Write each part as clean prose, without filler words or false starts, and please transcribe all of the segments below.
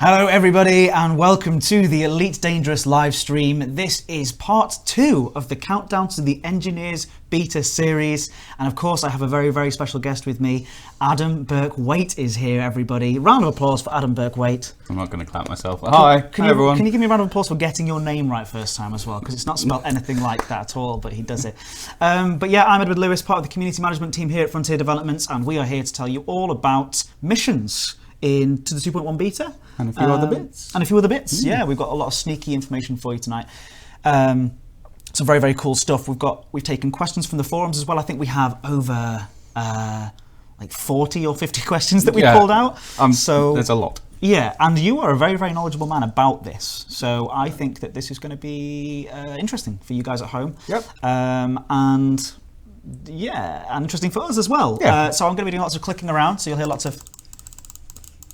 Hello everybody and welcome to the Elite Dangerous live stream. This is part 2 of the countdown to the Engineers Beta series, and of course I have a very, very special guest with me. Adam Bourke-Waite is here, everybody. Round of applause for Adam Bourke-Waite. I'm not going to clap myself. Hi everyone. Can you give me a round of applause for getting your name right first time as well? Because it's not spelled anything like that at all, but he does it. But yeah, I'm Edward Lewis, part of the community management team here at Frontier Developments, and we are here to tell you all about missions into the 2.1 beta. And a few other bits. And a few other bits, yeah. We've got a lot of sneaky information for you tonight. Some very, very cool stuff. We've taken questions from the forums as well. I think we have over like 40 or 50 questions that we pulled out. So there's a lot. Yeah, and you are a very, very knowledgeable man about this. So I think that this is going to be interesting for you guys at home. Yep. And yeah, and interesting for us as well. Yeah. So I'm going to be doing lots of clicking around. So you'll hear lots of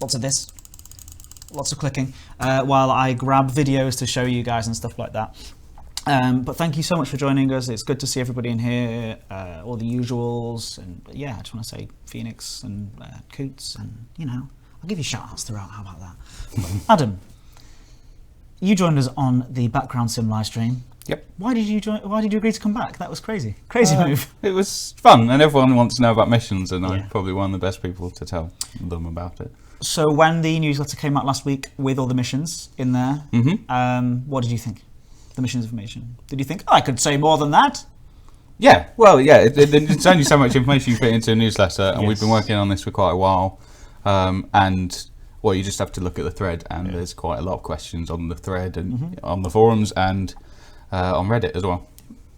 this. Lots of clicking while I grab videos to show you guys and stuff like that. But thank you so much for joining us. It's good to see everybody in here, all the usuals, and yeah, I just want to say Phoenix and Coots, and you know, I'll give you shout outs throughout. How about that? Adam, you joined us on the background sim live stream. Yep. Why did you join? Why did you agree to come back? That was crazy. Crazy move. It was fun, and everyone wants to know about missions, and I'm probably one of the best people to tell them about it. So when the newsletter came out last week with all the missions in there, what did you think? The missions information. Did you think, I could say more than that? Yeah, well, yeah, it's only so much information you fit into a newsletter, and we've been working on this for quite a while. And well, you just have to look at the thread, and there's quite a lot of questions on the thread and on the forums and on Reddit as well.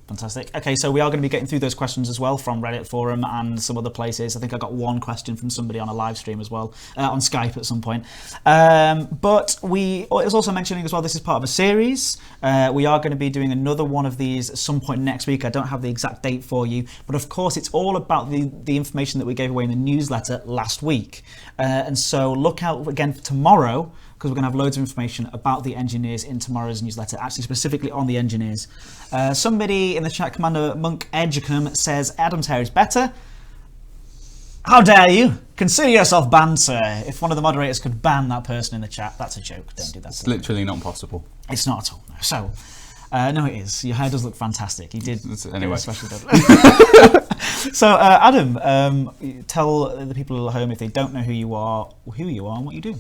Fantastic. Okay, so we are going to be getting through those questions as well from Reddit forum and some other places. I think I got one question from somebody on a live stream as well, on Skype at some point. But it was also mentioning as well, this is part of a series. We are going to be doing another one of these at some point next week. I don't have the exact date for you, but of course it's all about the information that we gave away in the newsletter last week. And so look out again for tomorrow, because we're going to have loads of information about the engineers in tomorrow's newsletter, actually specifically on the engineers. Somebody in the chat, Commander Monk Edgecombe, says Adam's hair is better. How dare you? Consider yourself banned, sir. If one of the moderators could ban that person in the chat, that's a joke. Don't do that. It's literally not possible. It's not at all. No. So, no, it is. Your hair does look fantastic. You did. Anyway. Especially So, Adam, tell the people at home, if they don't know who you are and what you do.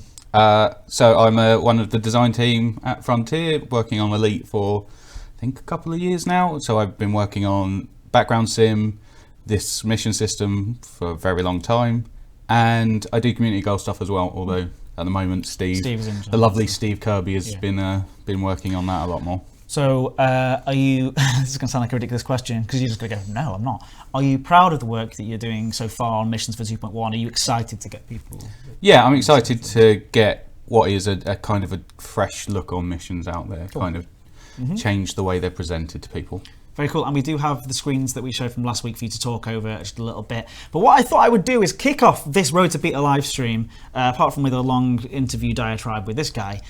So I'm one of the design team at Frontier, working on Elite for I think a couple of years now. So I've been working on background sim, this mission system for a very long time, and I do community goal stuff as well. Although at the moment, the lovely Steve Kirby has been working on that a lot more. So are you? This is going to sound like a ridiculous question because you're just going to go, no, I'm not. Are you proud of the work that you're doing so far on missions for 2.1? Are you excited to get people? Yeah, I'm excited to get what is a kind of a fresh look on missions out there, kind of change the way they're presented to people. Very cool, and we do have the screens that we showed from last week for you to talk over just a little bit. But what I thought I would do is kick off this Road to Beta live stream, apart from with a long interview diatribe with this guy,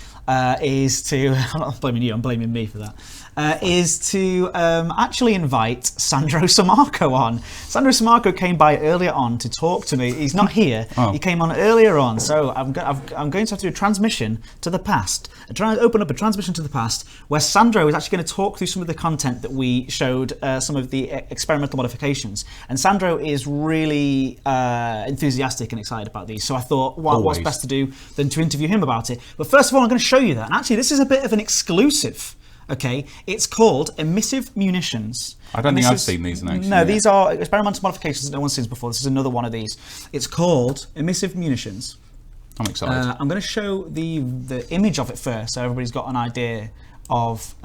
is to, I'm not blaming you, I'm blaming me for that, is to actually invite Sandro Samarco on. Sandro Samarco came by earlier on to talk to me. He's not here. Oh. He came on earlier on, so I'm going to have to do a transmission to the past. I'm trying to open up a transmission to the past where Sandro is actually going to talk through some of the content that we showed, some of the experimental modifications. And Sandro is really enthusiastic and excited about these. So I thought, what's best to do than to interview him about it. But first of all, I'm going to show you that. And actually, this is a bit of an exclusive. Okay, it's called Emissive Munitions. I don't think I've seen these in action. No, these are experimental modifications that no one's seen before. This is another one of these. It's called Emissive Munitions. I'm excited. I'm going to show the image of it first, so everybody's got an idea of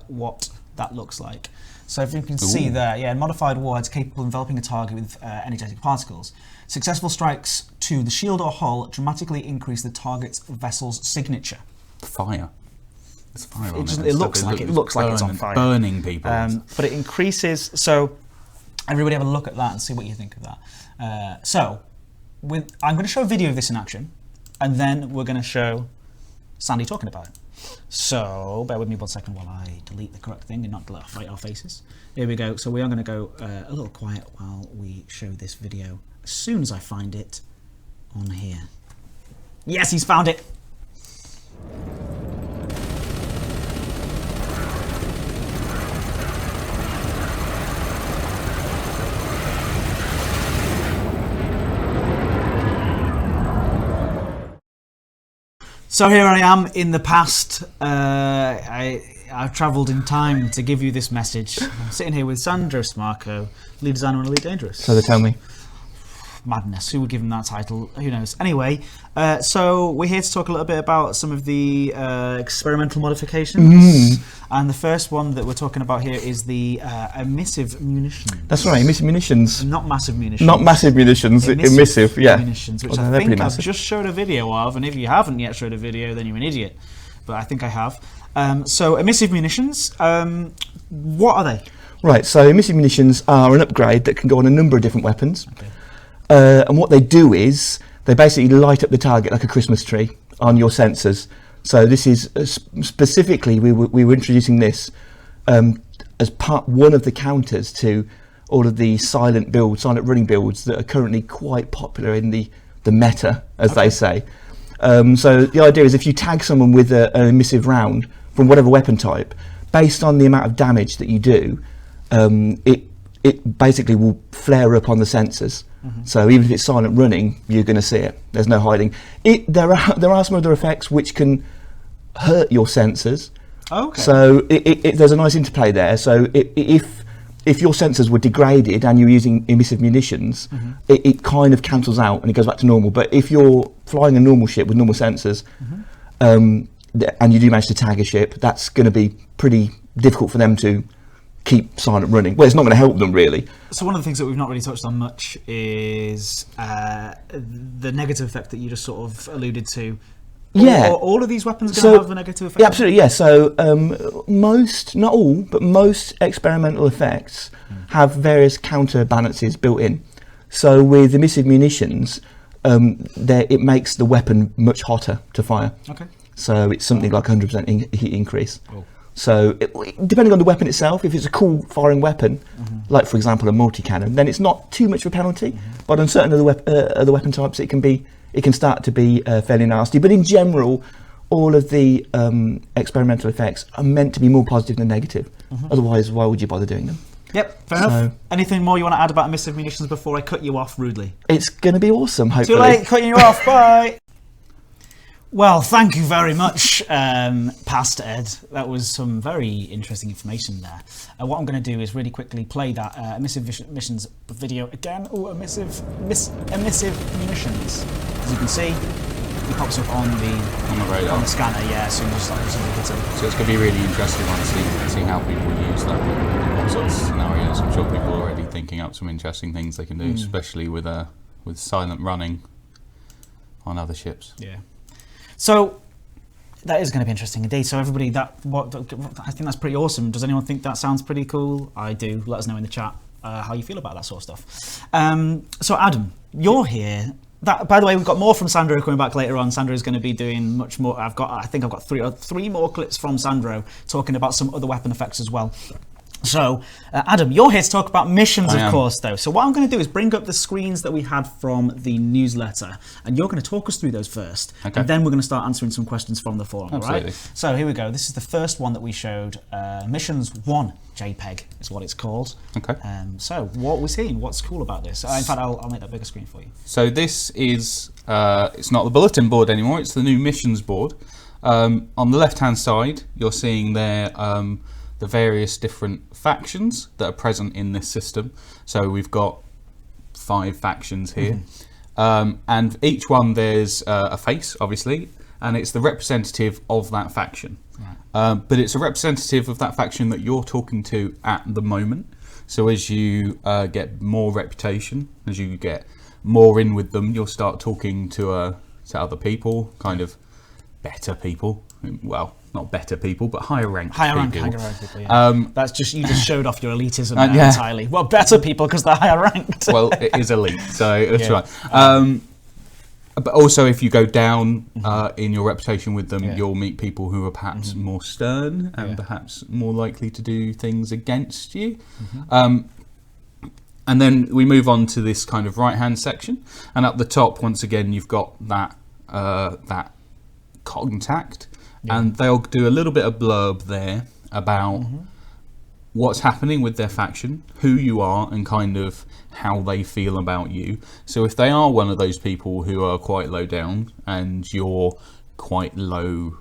what that looks like. So if you can see there, modified warheads capable of enveloping a target with energetic particles. Successful strikes to the shield or hull dramatically increase the target's vessel's signature. Fire. There's fire on it looks like it's on fire. Burning people. But it increases. So everybody have a look at that and see what you think of that. I'm going to show a video of this in action, and then we're going to show Sandy talking about it. So bear with me 1 second while I delete the correct thing and not delete our faces. Here we go. So we are going to go a little quiet while we show this video as soon as I find it on here. Yes, he's found it. So here I am in the past. I've travelled in time to give you this message. I'm sitting here with Sandro Smarco, lead designer on Elite Dangerous. So they tell me. Madness. Who would give him that title? Who knows? Anyway, so we're here to talk a little bit about some of the experimental modifications. And the first one that we're talking about here is the emissive munitions. That's right, emissive munitions. Not massive munitions. Not massive munitions, emissive, yeah. Munitions, which I think I've just showed a video of, and if you haven't yet showed a video, then you're an idiot. But I think I have. So emissive munitions, what are they? Right, so emissive munitions are an upgrade that can go on a number of different weapons. Okay. And what they do is they basically light up the target like a Christmas tree on your sensors. So this is specifically we were introducing this as part one of the counters to all of the silent running builds that are currently quite popular in the meta, as they say. So the idea is if you tag someone with an emissive round from whatever weapon type, based on the amount of damage that you do, it basically will flare up on the sensors. So even if it's silent running, you're going to see it. There's no hiding. There are some other effects which can hurt your sensors. Okay. So there's a nice interplay there. So if your sensors were degraded and you're using emissive munitions, it kind of cancels out and it goes back to normal. But if you're flying a normal ship with normal sensors, and you do manage to tag a ship, that's going to be pretty difficult for them to keep silent running. Well, it's not going to help them really. So one of the things that we've not really touched on much is the negative effect that you just sort of alluded to. Yeah. Are all of these weapons going to have a negative effect? Yeah, absolutely, yeah. So most, not all, but most experimental effects have various counterbalances built in. So with emissive munitions, it makes the weapon much hotter to fire. Okay. So it's something like 100% heat increase. Cool. So depending on the weapon itself, if it's a cool firing weapon, like for example a multi-cannon, then it's not too much of a penalty. But on certain other weapon types, it can start to be fairly nasty. But in general, all of the experimental effects are meant to be more positive than negative. Otherwise, why would you bother doing them? Yep, fair enough. Anything more you want to add about emissive munitions before I cut you off rudely? It's going to be awesome, hopefully. Too late, cutting you off, bye! Well, thank you very much, Past Ed. That was some very interesting information there. What I'm going to do is really quickly play that emissive munitions video again. Oh, emissive munitions. As you can see, it pops up on the radar, on the scanner. Yeah, as soon as it's So it's going to be really interesting to see how people use that in what sort of scenarios. I'm sure people are already thinking up some interesting things they can do, especially with silent running on other ships. Yeah. So that is going to be interesting indeed. So everybody, I think that's pretty awesome. Does anyone think that sounds pretty cool? I do. Let us know in the chat how you feel about that sort of stuff. So Adam, you're here. By the way, we've got more from Sandro coming back later on. Sandro is going to be doing much more. I think I've got three more clips from Sandro talking about some other weapon effects as well. So, Adam, you're here to talk about missions, of course, though. So what I'm going to do is bring up the screens that we had from the newsletter, and you're going to talk us through those first, and then we're going to start answering some questions from the forum, all right? So here we go. This is the first one that we showed. Missions 1 JPEG is what it's called. Okay. So what we're seeing, what's cool about this? In fact, I'll make that bigger screen for you. So this is, it's not the bulletin board anymore, it's the new missions board. On the left-hand side, you're seeing there the various different factions that are present in this system. So we've got 5 factions here, and each one there's a face, obviously, and it's the representative of that faction. Right. But it's a representative of that faction that you're talking to at the moment. So as you get more reputation, as you get more in with them, you'll start talking to other people, kind of better people. Well, not better people, but higher ranked people. Yeah. That's just, you just showed off your elitism there entirely. Well, better people because they're higher ranked. Well, it is elite, so that's right. But also, if you go down in your reputation with them, you'll meet people who are perhaps more stern and perhaps more likely to do things against you. And then we move on to this kind of right-hand section, and at the top, once again, you've got that that contact. and they'll do a little bit of blurb there about what's happening with their faction, who you are, and kind of how they feel about you. So if they are one of those people who are quite low down and you're quite low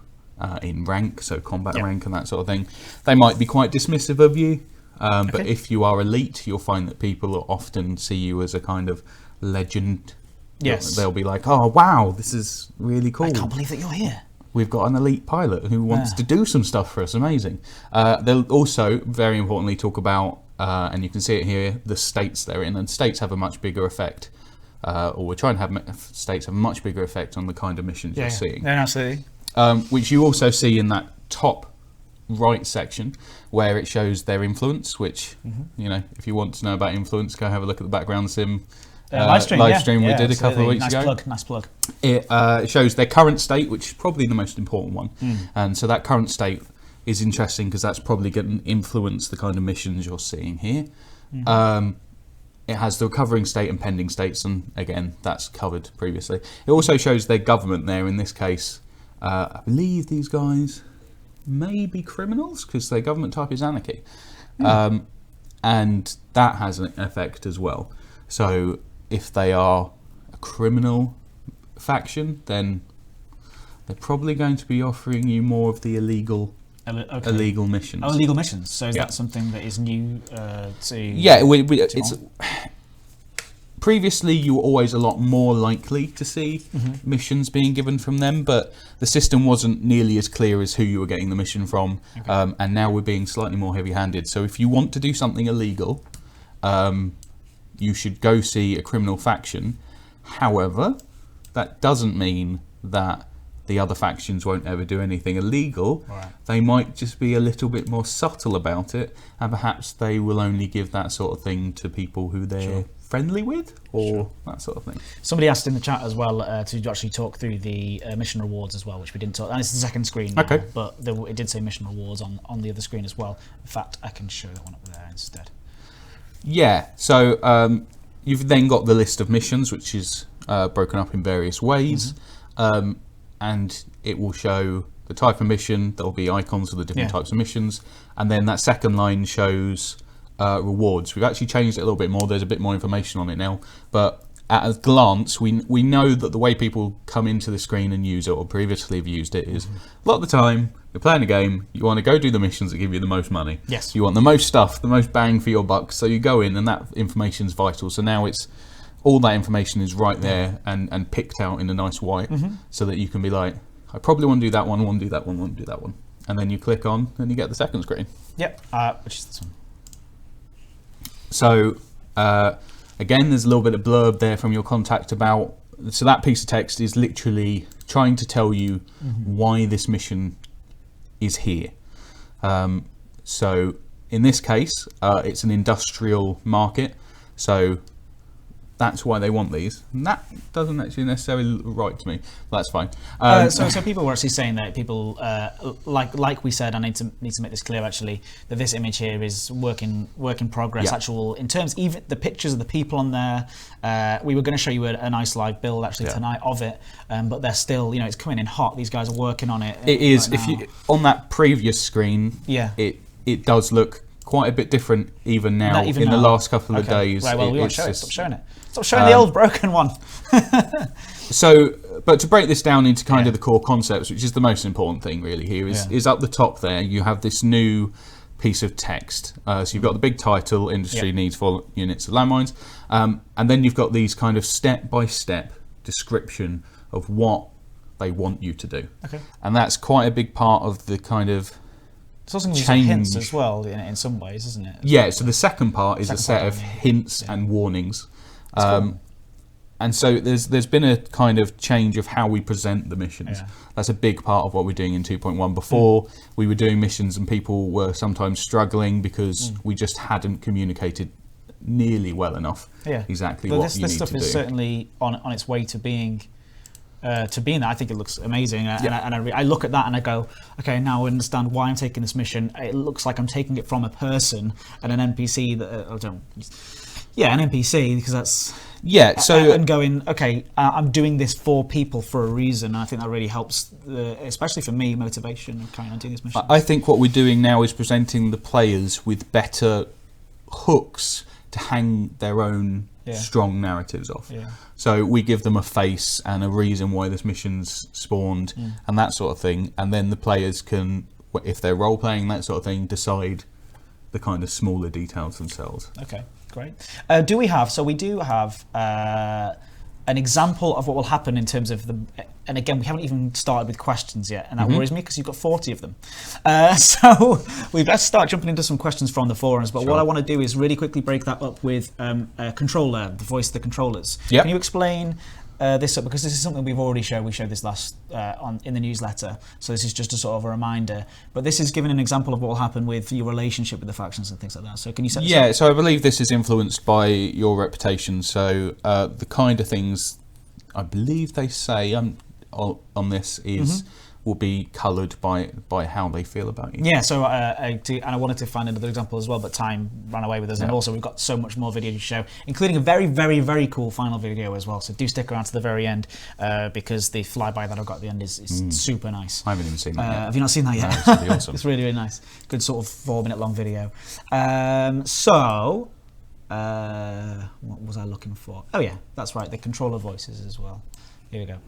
in rank, so combat rank and that sort of thing, they might be quite dismissive of you. But if you are elite, you'll find that people will often see you as a kind of legend. Yes. They'll be like, oh wow, this is really cool. I can't believe that you're here. We've got an elite pilot who wants to do some stuff for us. Amazing. They'll also, very importantly, talk about, and you can see it here, the states they're in. And states have a much bigger effect, or we're trying to have states have a much bigger effect on the kind of missions you're seeing. Yeah, absolutely. Which you also see in that top right section, where it shows their influence, which, you know, if you want to know about influence, go have a look at the background sim live stream we did a couple of weeks ago. Nice plug. It shows their current state, which is probably the most important one. And so that current state is interesting because that's probably going to influence the kind of missions you're seeing here. It has the recovering state and pending states, and again, that's covered previously. It also shows their government there. In this case, I believe these guys may be criminals because their government type is anarchy. And that has an effect as well. So if they are a criminal faction, then they're probably going to be offering you more of the illegal missions. Oh, illegal missions. So is that something that is new to... Yeah, it's... Previously, you were always a lot more likely to see missions being given from them, but the system wasn't nearly as clear as who you were getting the mission from, and now we're being slightly more heavy-handed. So if you want to do something illegal, you should go see a criminal faction. However, that doesn't mean that the other factions won't ever do anything illegal. Right. They might just be a little bit more subtle about it, and perhaps they will only give that sort of thing to people who they're friendly with, or that sort of thing. Somebody asked in the chat as well to actually talk through the mission rewards as well, which we didn't talk. And it's the second screen now, but it did say mission rewards on the other screen as well. In fact, I can show that one up there instead. Yeah, so you've then got the list of missions, which is broken up in various ways, and it will show the type of mission. There'll be icons for the different types of missions, and then that second line shows rewards. We've actually changed it a little bit more. There's a bit more information on it now, but at a glance, we know that the way people come into the screen and use it, or previously have used it, is a lot of the time you're playing a game, you want to go do the missions that give you the most money. Yes. You want the most stuff, the most bang for your buck, so you go in and that information is vital. So now it's all that information is right there and picked out in a nice white, so that you can be like, I probably want to do that one, want to do that one, want to do that one. And then you click on and you get the second screen. Yep, which is this one. So again, there's a little bit of blurb there from your contact about, so that piece of text is literally trying to tell you why this mission is here. So in this case, it's an industrial market, so that's why they want these. And that doesn't actually necessarily look right to me, but that's fine. So people were actually saying that people, like we said, I need to make this clear actually, that this image here is work in progress. Actual in terms, even the pictures of the people on there. We were going to show you a nice live build actually tonight of it, but they're still, it's coming in hot. These guys are working on it. It is. If you on that previous screen, it does look quite a bit different even now. The last couple of days. Right, well, we won't show it. Stop showing it. Stop showing the old broken one. So, but to break this down into kind of the core concepts, which is the most important thing really here, is up the top there, you have this new piece of text. So you've got the big title, industry needs 4 units of landmines, and then you've got these kind of step-by-step description of what they want you to do. Okay. And that's quite a big part of the kind of it's also going to be hints as well in some ways, isn't it? Yeah, so the second part is a set of hints and warnings. Cool. And so there's been a kind of change of how we present the missions. That's a big part of what we're doing in 2.1. Before, we were doing missions and people were sometimes struggling because we just hadn't communicated nearly well enough exactly what you need to do. This stuff is certainly on its way to being that. I think it looks amazing, and I look at that and I go, okay, now I understand why I'm taking this mission. It looks like I'm taking it from a person and an NPC that an NPC, because that's Yeah, so and going, okay, I'm doing this for people for a reason. And I think that really helps, especially for me, motivation of carrying on doing this mission. I think what we're doing now is presenting the players with better hooks to hang their own strong narratives off. Yeah. So we give them a face and a reason why this mission's spawned and that sort of thing, and then the players can, if they're role playing that sort of thing, decide the kind of smaller details themselves. Okay, great. We do have an example of what will happen in terms of the, and again, we haven't even started with questions yet, and that worries me because you've got 40 of them. So we best start jumping into some questions from the forums, but what I want to do is really quickly break that up with a controller, the voice of the controllers. Yep. Can you explain this up, because this is something we've already showed. We showed this last in the newsletter, so this is just a sort of a reminder. But this is giving an example of what will happen with your relationship with the factions and things like that. So can you set this up? So I believe this is influenced by your reputation. So the kind of things I believe they say on this is will be coloured by how they feel about you. Yeah, so and I wanted to find another example as well, but time ran away with us, and also we've got so much more video to show, including a very, very, very cool final video as well. So do stick around to the very end, because the flyby that I've got at the end is super nice. I haven't even seen that yet. Have you not seen that yet? No, it's really awesome. It's really, really nice. Good sort of 4-minute long video. What was I looking for? Oh yeah, that's right, the controller voices as well. Here we go.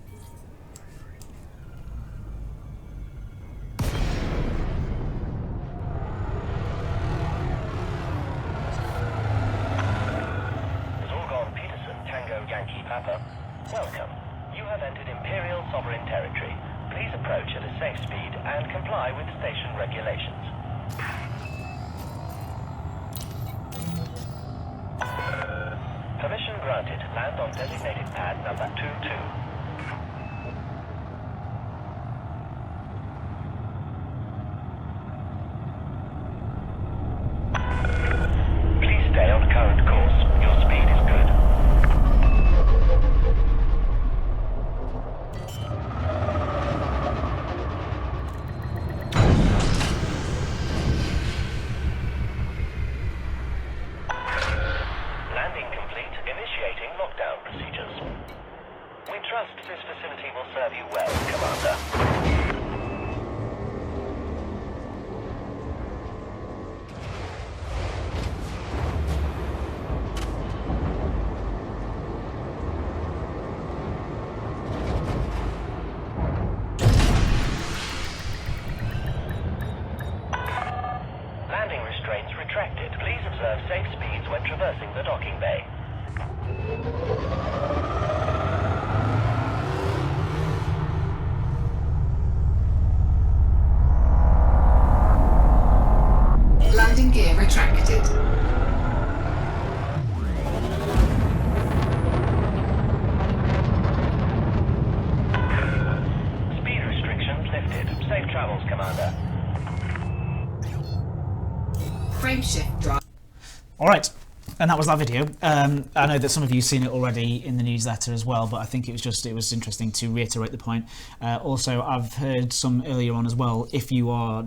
Welcome. You have entered Imperial Sovereign Territory. Please approach at a safe speed and comply with station regulations. Permission granted. Land on designated pad number 22. Please stay on current course. Your speed is good. Landing complete. Initiating lockdown procedures. We trust this facility will serve you well, Commander. Landing restraints retracted. Please observe safe speeds when traversing the docking bay. Landing gear retracted. Speed restrictions lifted. Safe travels, Commander. Frameshift drive. All right, and that was that video. I know that some of you have seen it already in the newsletter as well, but I think it was interesting to reiterate the point. Also, I've heard some earlier on as well, if you are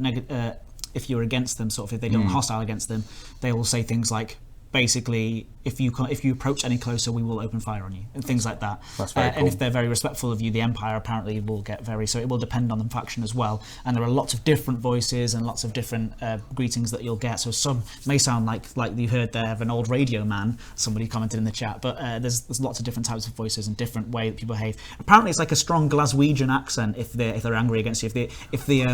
if you're against them, sort of if they don't hostile against them, they will say things like, basically, if you approach any closer, we will open fire on you, and things like that. That's very cool. And if they're very respectful of you, the Empire apparently will get very. So it will depend on the faction as well. And there are lots of different voices and lots of different greetings that you'll get. So some may sound like you heard there of an old radio man. Somebody commented in the chat, but there's lots of different types of voices and different way that people behave. Apparently, it's like a strong Glaswegian accent if they're angry against you. If the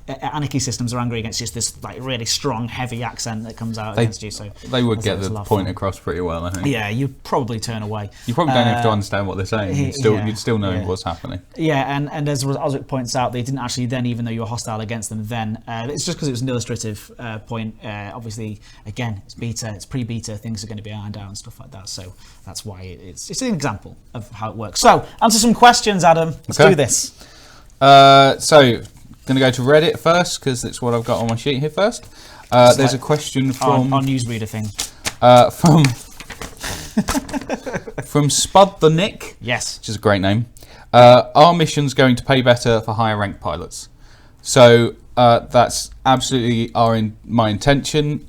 anarchy systems are angry against you, it's this like really strong, heavy accent that comes out against you. So they would get the point across pretty well, I think. Yeah, you probably turn away. You probably don't have to understand what they're saying. You'd still know what's happening. Yeah, and as Osric points out, they didn't actually then, even though you were hostile against them then, it's just because it was an illustrative point. Obviously, again, it's beta, it's pre-beta, things are going to be ironed out and stuff like that. So that's why it's an example of how it works. So, answer some questions, Adam. Let's do this. So, going to go to Reddit first, because it's what I've got on my sheet here first. There's a question from... Our newsreader thing. From Spud the Nick, yes, which is a great name. Are missions going to pay better for higher ranked pilots? So that's absolutely my intention.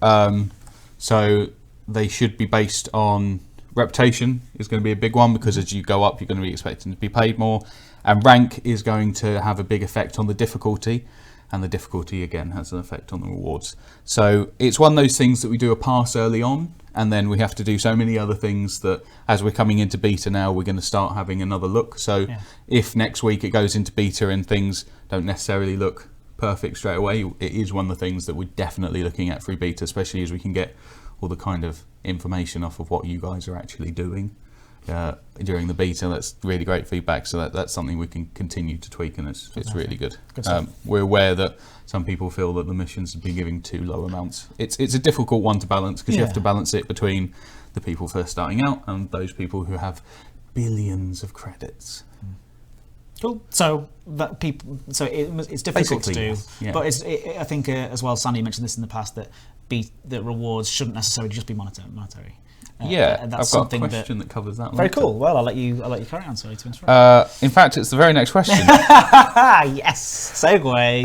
So they should be based on reputation is going to be a big one, because as you go up, you're going to be expecting to be paid more. And rank is going to have a big effect on the difficulty. And the difficulty, again, has an effect on the rewards. So it's one of those things that we do a pass early on, and then we have to do so many other things that as we're coming into beta now, we're going to start having another look. So if next week it goes into beta and things don't necessarily look perfect straight away, it is one of the things that we're definitely looking at through beta, especially as we can get all the kind of information off of what you guys are actually doing during the beta. That's really great feedback, so that's something we can continue to tweak, and it's really good. We're aware that some people feel that the missions have been giving too low amounts. It's a difficult one to balance, because you have to balance it between the people first starting out and those people who have billions of credits. Cool. So it's difficult to do, but I think as well, Sandy mentioned this in the past, that rewards shouldn't necessarily just be monetary. I've got a question that covers that. Very cool. Well, I'll let you carry on. Sorry to interrupt. In fact, it's the very next question. Yes, segue.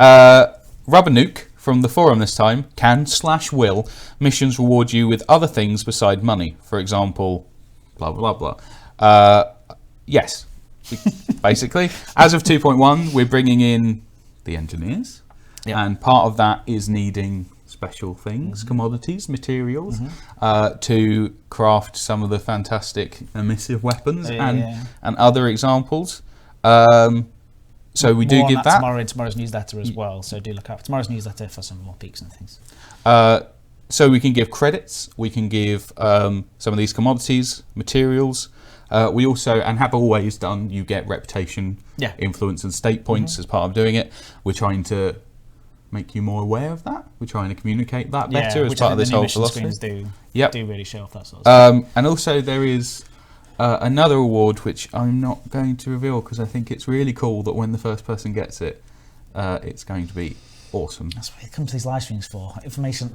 Rubber Nuke from the forum this time. Can/will missions reward you with other things beside money? For example, blah blah blah. Yes, basically. As of 2.1, we're bringing in the engineers, and part of that is needing special things, commodities, materials, to craft some of the fantastic emissive weapons and other examples. So we do give that. Tomorrow's newsletter as well, so do look out for tomorrow's newsletter for some more peaks and things. So we can give credits, we can give some of these commodities, materials. We also, and have always done, you get reputation, influence and stake points as part of doing it. We're trying to make you more aware of that. We're trying to communicate that better as part of this whole philosophy. Do really show off that sort of stuff. And also there is another award which I'm not going to reveal, because I think it's really cool that when the first person gets it, it's going to be awesome. That's what it comes to these live streams for.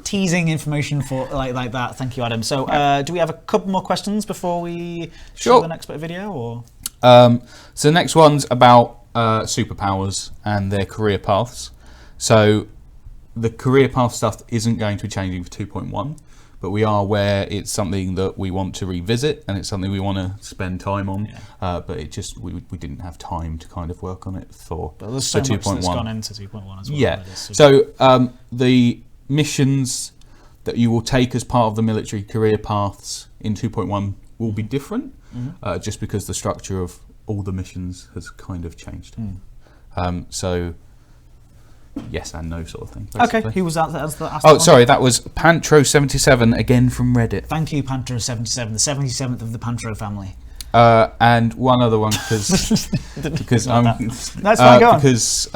Teasing information for like that. Thank you, Adam. So do we have a couple more questions before we show the next bit of video? Or so the next one's about superpowers and their career paths. So the career path stuff isn't going to be changing for 2.1, but we are aware it's something that we want to revisit, and it's something we want to spend time on. But it just we didn't have time to kind of work on it for 2.1. But there's so much that's gone into 2.1 as well. Yeah. So the missions that you will take as part of the military career paths in 2.1 will be different, just because the structure of all the missions has kind of changed. So yes and no sort of thing. Basically. Okay, who was that? Sorry, that was Pantro77 again from Reddit. Thank you, Pantro77, the 77th of the Pantro family. And one other one because I'm that's fine, go on. Because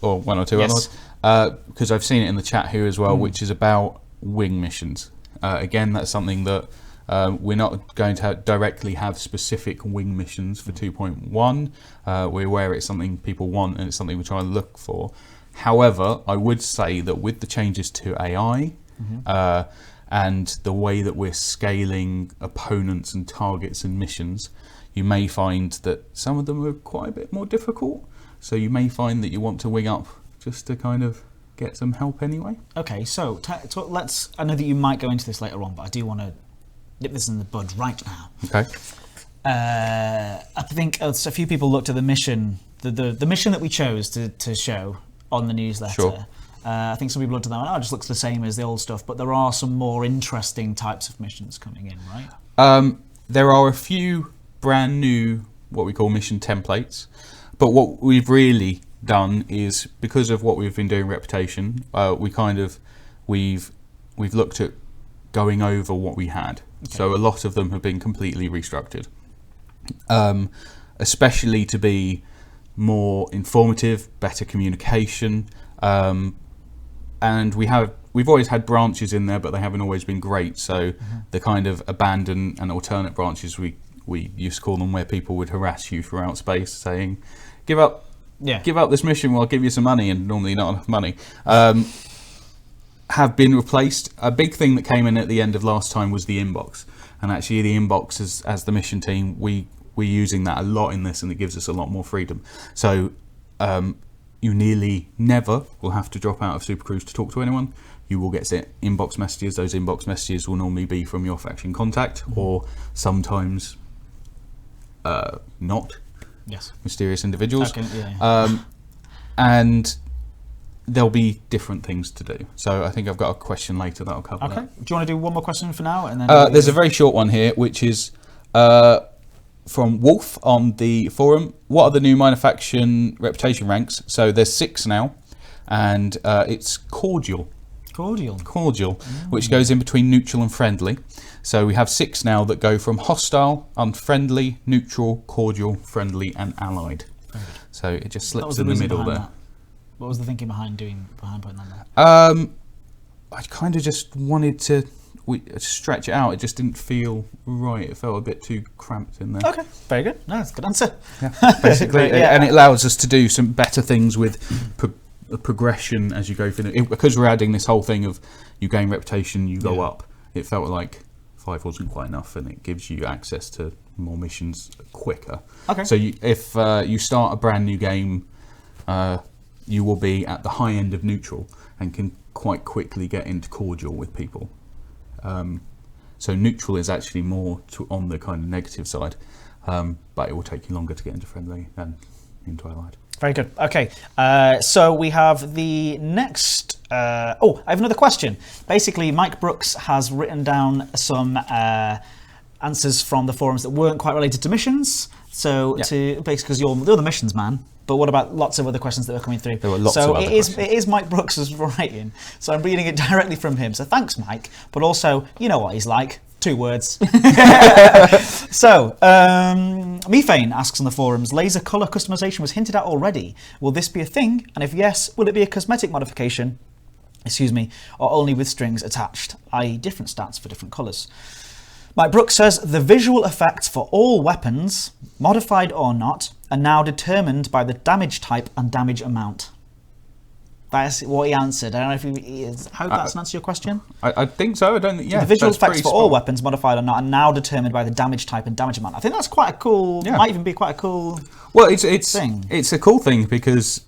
or one or two others, because I've seen it in the chat here as well, which is about wing missions. Again, that's something that we're not going to directly have specific wing missions for 2.1. We're aware it's something people want, and it's something we try and look for. However, I would say that with the changes to AI and the way that we're scaling opponents and targets and missions, you may find that some of them are quite a bit more difficult. So you may find that you want to wing up just to kind of get some help anyway. Okay, so let's. I know that you might go into this later on, but I do want to nip this in the bud right now. Okay. I think a few people looked at the mission, the mission that we chose to show on the newsletter. Sure. I think some people looked at that and it just looks the same as the old stuff, but there are some more interesting types of missions coming in, right? There are a few brand new, what we call mission templates, but what we've really done is, because of what we've been doing reputation, we've looked at going over what we had. Okay. So a lot of them have been completely restructured, especially to be more informative, better communication, and we've always had branches in there, but they haven't always been great. So the kind of abandoned and alternate branches we used to call them, where people would harass you throughout space saying, give up this mission, we'll give you some money, and normally not enough money, have been replaced. A big thing that came in at the end of last time was the inbox, and actually the inbox as the mission team, we're using that a lot in this, and it gives us a lot more freedom. So you nearly never will have to drop out of Super Cruise to talk to anyone. you will get inbox messages. Those inbox messages will normally be from your faction contact, or sometimes not. Yes. Mysterious individuals. Okay, yeah. And there'll be different things to do. So I think I've got a question later that I'll cover. Okay. That. Do you want to do one more question for now? And then There's a very short one here, which is from Wolf on the forum. What are the new minor faction reputation ranks? So there's 6 now, and it's cordial, which goes in between neutral and friendly. So we have 6 now that go from hostile, unfriendly, neutral, cordial, friendly, and allied. So it just slips in the middle there. What was the thinking behind putting that there? I kind of just wanted to stretch it out. It just didn't feel right. It felt a bit too cramped in there. Okay, very good. No, that's a good answer. Yeah, basically, and it allows us to do some better things with progression as you go through it, because we're adding this whole thing of you gain reputation, you go up. It felt like 5 wasn't quite enough, and it gives you access to more missions quicker. Okay. So if you start a brand new game, you will be at the high end of neutral and can quite quickly get into cordial with people. So neutral is actually more on the kind of negative side, but it will take you longer to get into friendly than into allied. Very good. Okay, so we have the next... I have another question. Basically, Mike Brooks has written down some answers from the forums that weren't quite related to missions. So basically, because you're the missions man. But what about lots of other questions that were coming through? There were lots of other questions. It is Mike Brooks' writing, so I'm reading it directly from him. So thanks, Mike. But also, you know what he's like. 2 words. So, Methane asks on the forums, laser colour customization was hinted at already. Will this be a thing? And if yes, will it be a cosmetic modification, or only with strings attached, i.e. different stats for different colours? Mike Brooks says, the visual effects for all weapons, modified or not, are now determined by the damage type and damage amount. That's what he answered. I don't know if I hope that's an answer to your question. I think so. I don't think. Yeah, the visual effects for all weapons, modified or not, are now determined by the damage type and damage amount. I think that's quite a cool. Might even be quite a cool. Well, it's thing. It's a cool thing because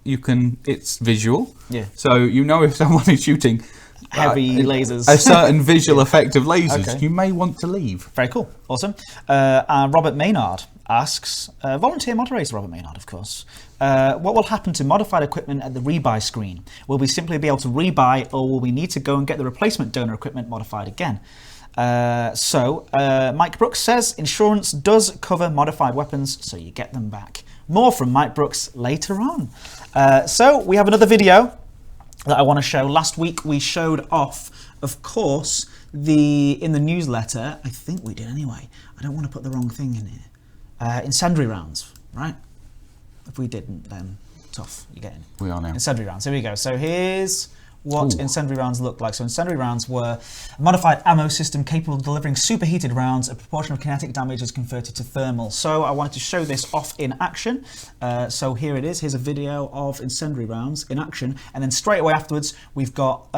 you can. It's visual. Yeah. So you know if someone is shooting heavy lasers, a certain visual effect of lasers, you may want to leave. Very cool. Awesome. Robert Maynard asks, volunteer moderator Robert Maynard, of course. What will happen to modified equipment at the rebuy screen? Will we simply be able to rebuy, or will we need to go and get the replacement donor equipment modified again? Mike Brooks says insurance does cover modified weapons, so you get them back. More from Mike Brooks later on. So we have another video that I want to show. Last week we showed off, of course, in the newsletter. I think we did anyway. I don't want to put the wrong thing in here. Incendiary rounds, right? If we didn't, then tough. You get in. We are now. Incendiary rounds. Here we go. So here's what incendiary rounds look like. So incendiary rounds were a modified ammo system capable of delivering superheated rounds. A proportion of kinetic damage is converted to thermal. So I wanted to show this off in action. So here it is. Here's a video of incendiary rounds in action. And then straight away afterwards, we've got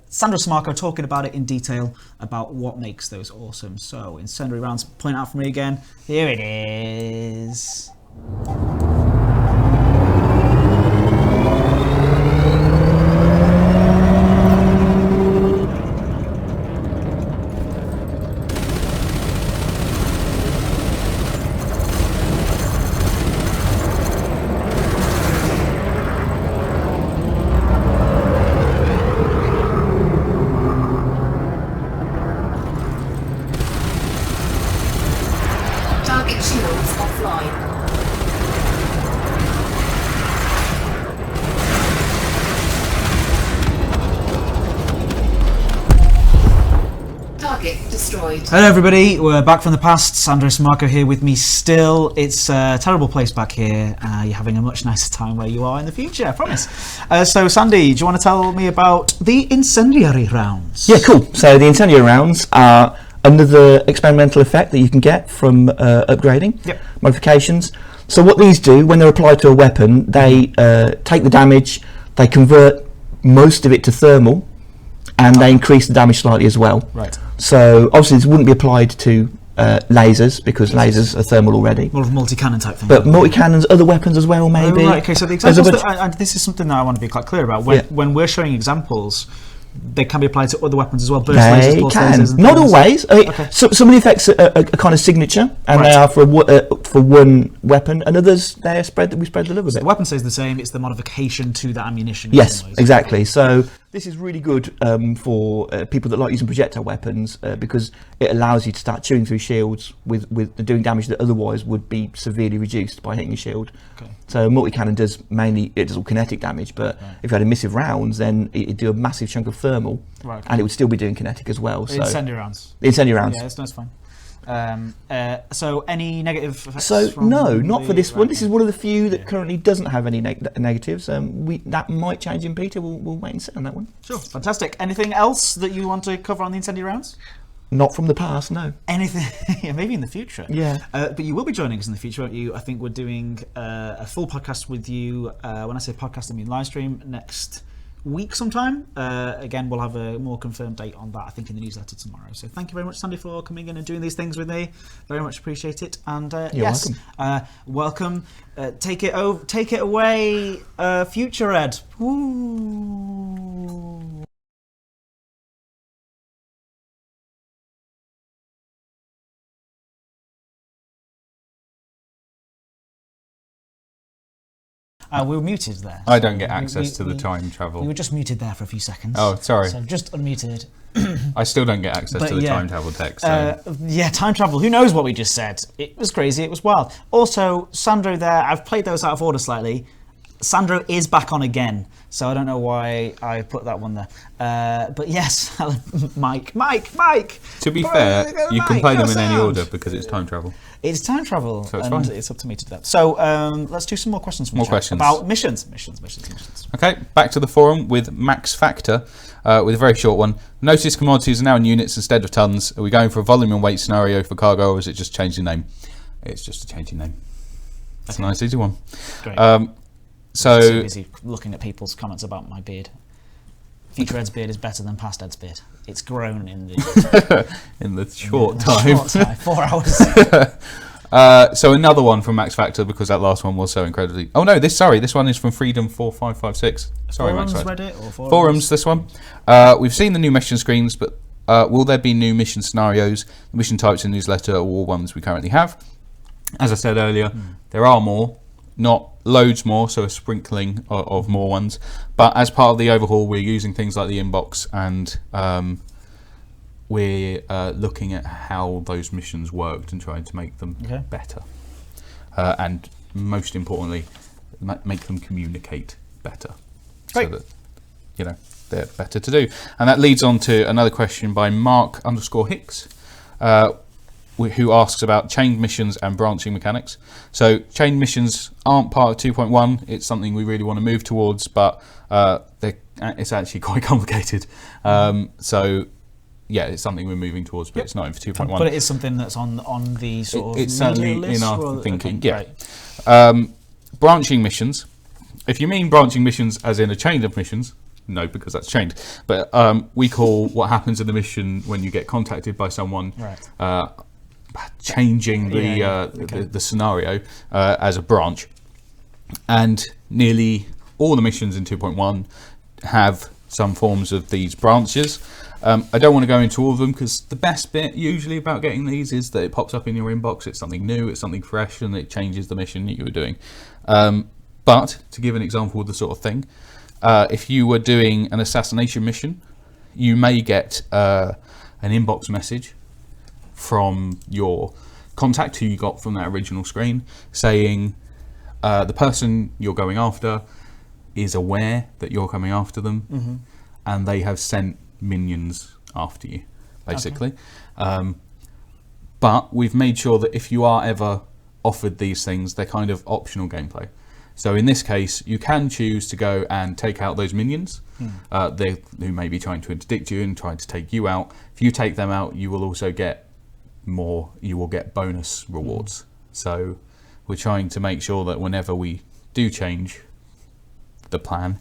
Sandra Smarko talking about it in detail, about what makes those awesome. So incendiary rounds, point out for me again. Here it is. Target shields offline. Target destroyed. Hello everybody, we're back from the past. Sandra Smarko here with me still. It's a terrible place back here. You're having a much nicer time where you are in the future, I promise. So Sandy, do you want to tell me about the incendiary rounds? Yeah, cool. So the incendiary rounds are under the experimental effect that you can get from upgrading, modifications. So what these do, when they're applied to a weapon, they take the damage, they convert most of it to thermal, and they increase the damage slightly as well. Right. So obviously this wouldn't be applied to lasers, because lasers are thermal already. More of a multi-cannon type thing. But multi-cannons, other weapons as well, maybe. Oh, right, okay, so the examples, and this is something that I want to be quite clear about. When we're showing examples, they can be applied to other weapons as well. Burst lasers, They pulse can. lasers and Not things. always. Some of the effects are kind of signature, and they Right. are for one weapon, and others we spread the love a bit. The weapon stays the same. It's the modification to the ammunition. in Yes, some ways. exactly. So this is really good for people that like using projectile weapons because it allows you to start chewing through shields with doing damage that otherwise would be severely reduced by hitting a shield. Okay. So multi-cannon does all kinetic damage, but if you had emissive rounds, then it'd do a massive chunk of thermal, Right, okay. and it would still be doing kinetic as well. So Incendiary rounds. incendiary rounds. Yeah, that's fine. So any negative effects? So from no, not for this one. right, This is one of the few that currently doesn't have any negatives. That might change in beta. We'll wait and see on that one. Sure, fantastic. Anything else that you want to cover on the incendiary rounds? Not from the past, no. Anything? Yeah, maybe in the future. Yeah. But you will be joining us in the future, won't you? I think we're doing a full podcast with you. When I say podcast, I mean live stream next week sometime. Again, we'll have a more confirmed date on that, I think, in the newsletter tomorrow. So thank you very much, Sandy, for coming in and doing these things with me. Very much appreciate it. And yes, welcome. Take it away, Future Ed. Woo. We were muted there. I don't get access to the time travel. We were just muted there for a few seconds. Oh, sorry. So just unmuted. I still don't get access But to the yeah. time travel text. So. Yeah, time travel. Who knows what we just said? It was crazy. It was wild. Also, Sandro there. I've played those out of order slightly. Sandro is back on again, so I don't know why I put that one there. But yes, Mike. To be fair, you can play them in any order because it's time travel. It's time travel, So it's and fine. it's up to me to do that. So let's do some more questions from the More chat questions. about missions. Okay, back to the forum with Max Factor with a very short one. Notice commodities are now in units instead of tons. Are we going for a volume and weight scenario for cargo, or is it just changing name? It's just a change in name. That's a nice, easy one. Great. So too busy looking at people's comments about my beard. Future Ed's beard is better than past Ed's beard. It's grown in the in the short time. 4 hours. So another one from Max Factor because that last one was so incredibly. Oh no, this one is from Freedom 4556. Sorry, Forums, Max Factor. Reddit, or Forums. This one. We've seen the new mission screens, but will there be new mission scenarios? The mission types in newsletter are all ones we currently have. As I said earlier, there are more. Not loads more, so a sprinkling of more ones. But as part of the overhaul, we're using things like the inbox, and we're looking at how those missions worked and trying to make them better. And most importantly, make them communicate better. Great. So that, they're better to do. And that leads on to another question by Mark_Hicks. Who asks about chained missions and branching mechanics. So chained missions aren't part of 2.1. It's something we really want to move towards, but it's actually quite complicated. So yeah, it's something we're moving towards, but it's not in for 2.1. But it is something that's on the sort of it's certainly list, in our or- thinking. okay, Yeah. great. Branching missions. If you mean branching missions as in a chain of missions, no, because that's chained. But we call what happens in the mission when you get contacted by someone. Right. Changing the scenario as a branch, and nearly all the missions in 2.1 have some forms of these branches. I don't want to go into all of them because the best bit usually about getting these is that it pops up in your inbox. It's something new, it's something fresh, and it changes the mission that you were doing. But to give an example of the sort of thing, if you were doing an assassination mission, you may get an inbox message from your contact who you got from that original screen saying the person you're going after is aware that you're coming after them, and they have sent minions after you, basically. But we've made sure that if you are ever offered these things, they're kind of optional gameplay. So in this case, you can choose to go and take out those minions who may be trying to interdict you and trying to take you out. If you take them out, you will also get you will get bonus rewards. So we're trying to make sure that whenever we do change the plan,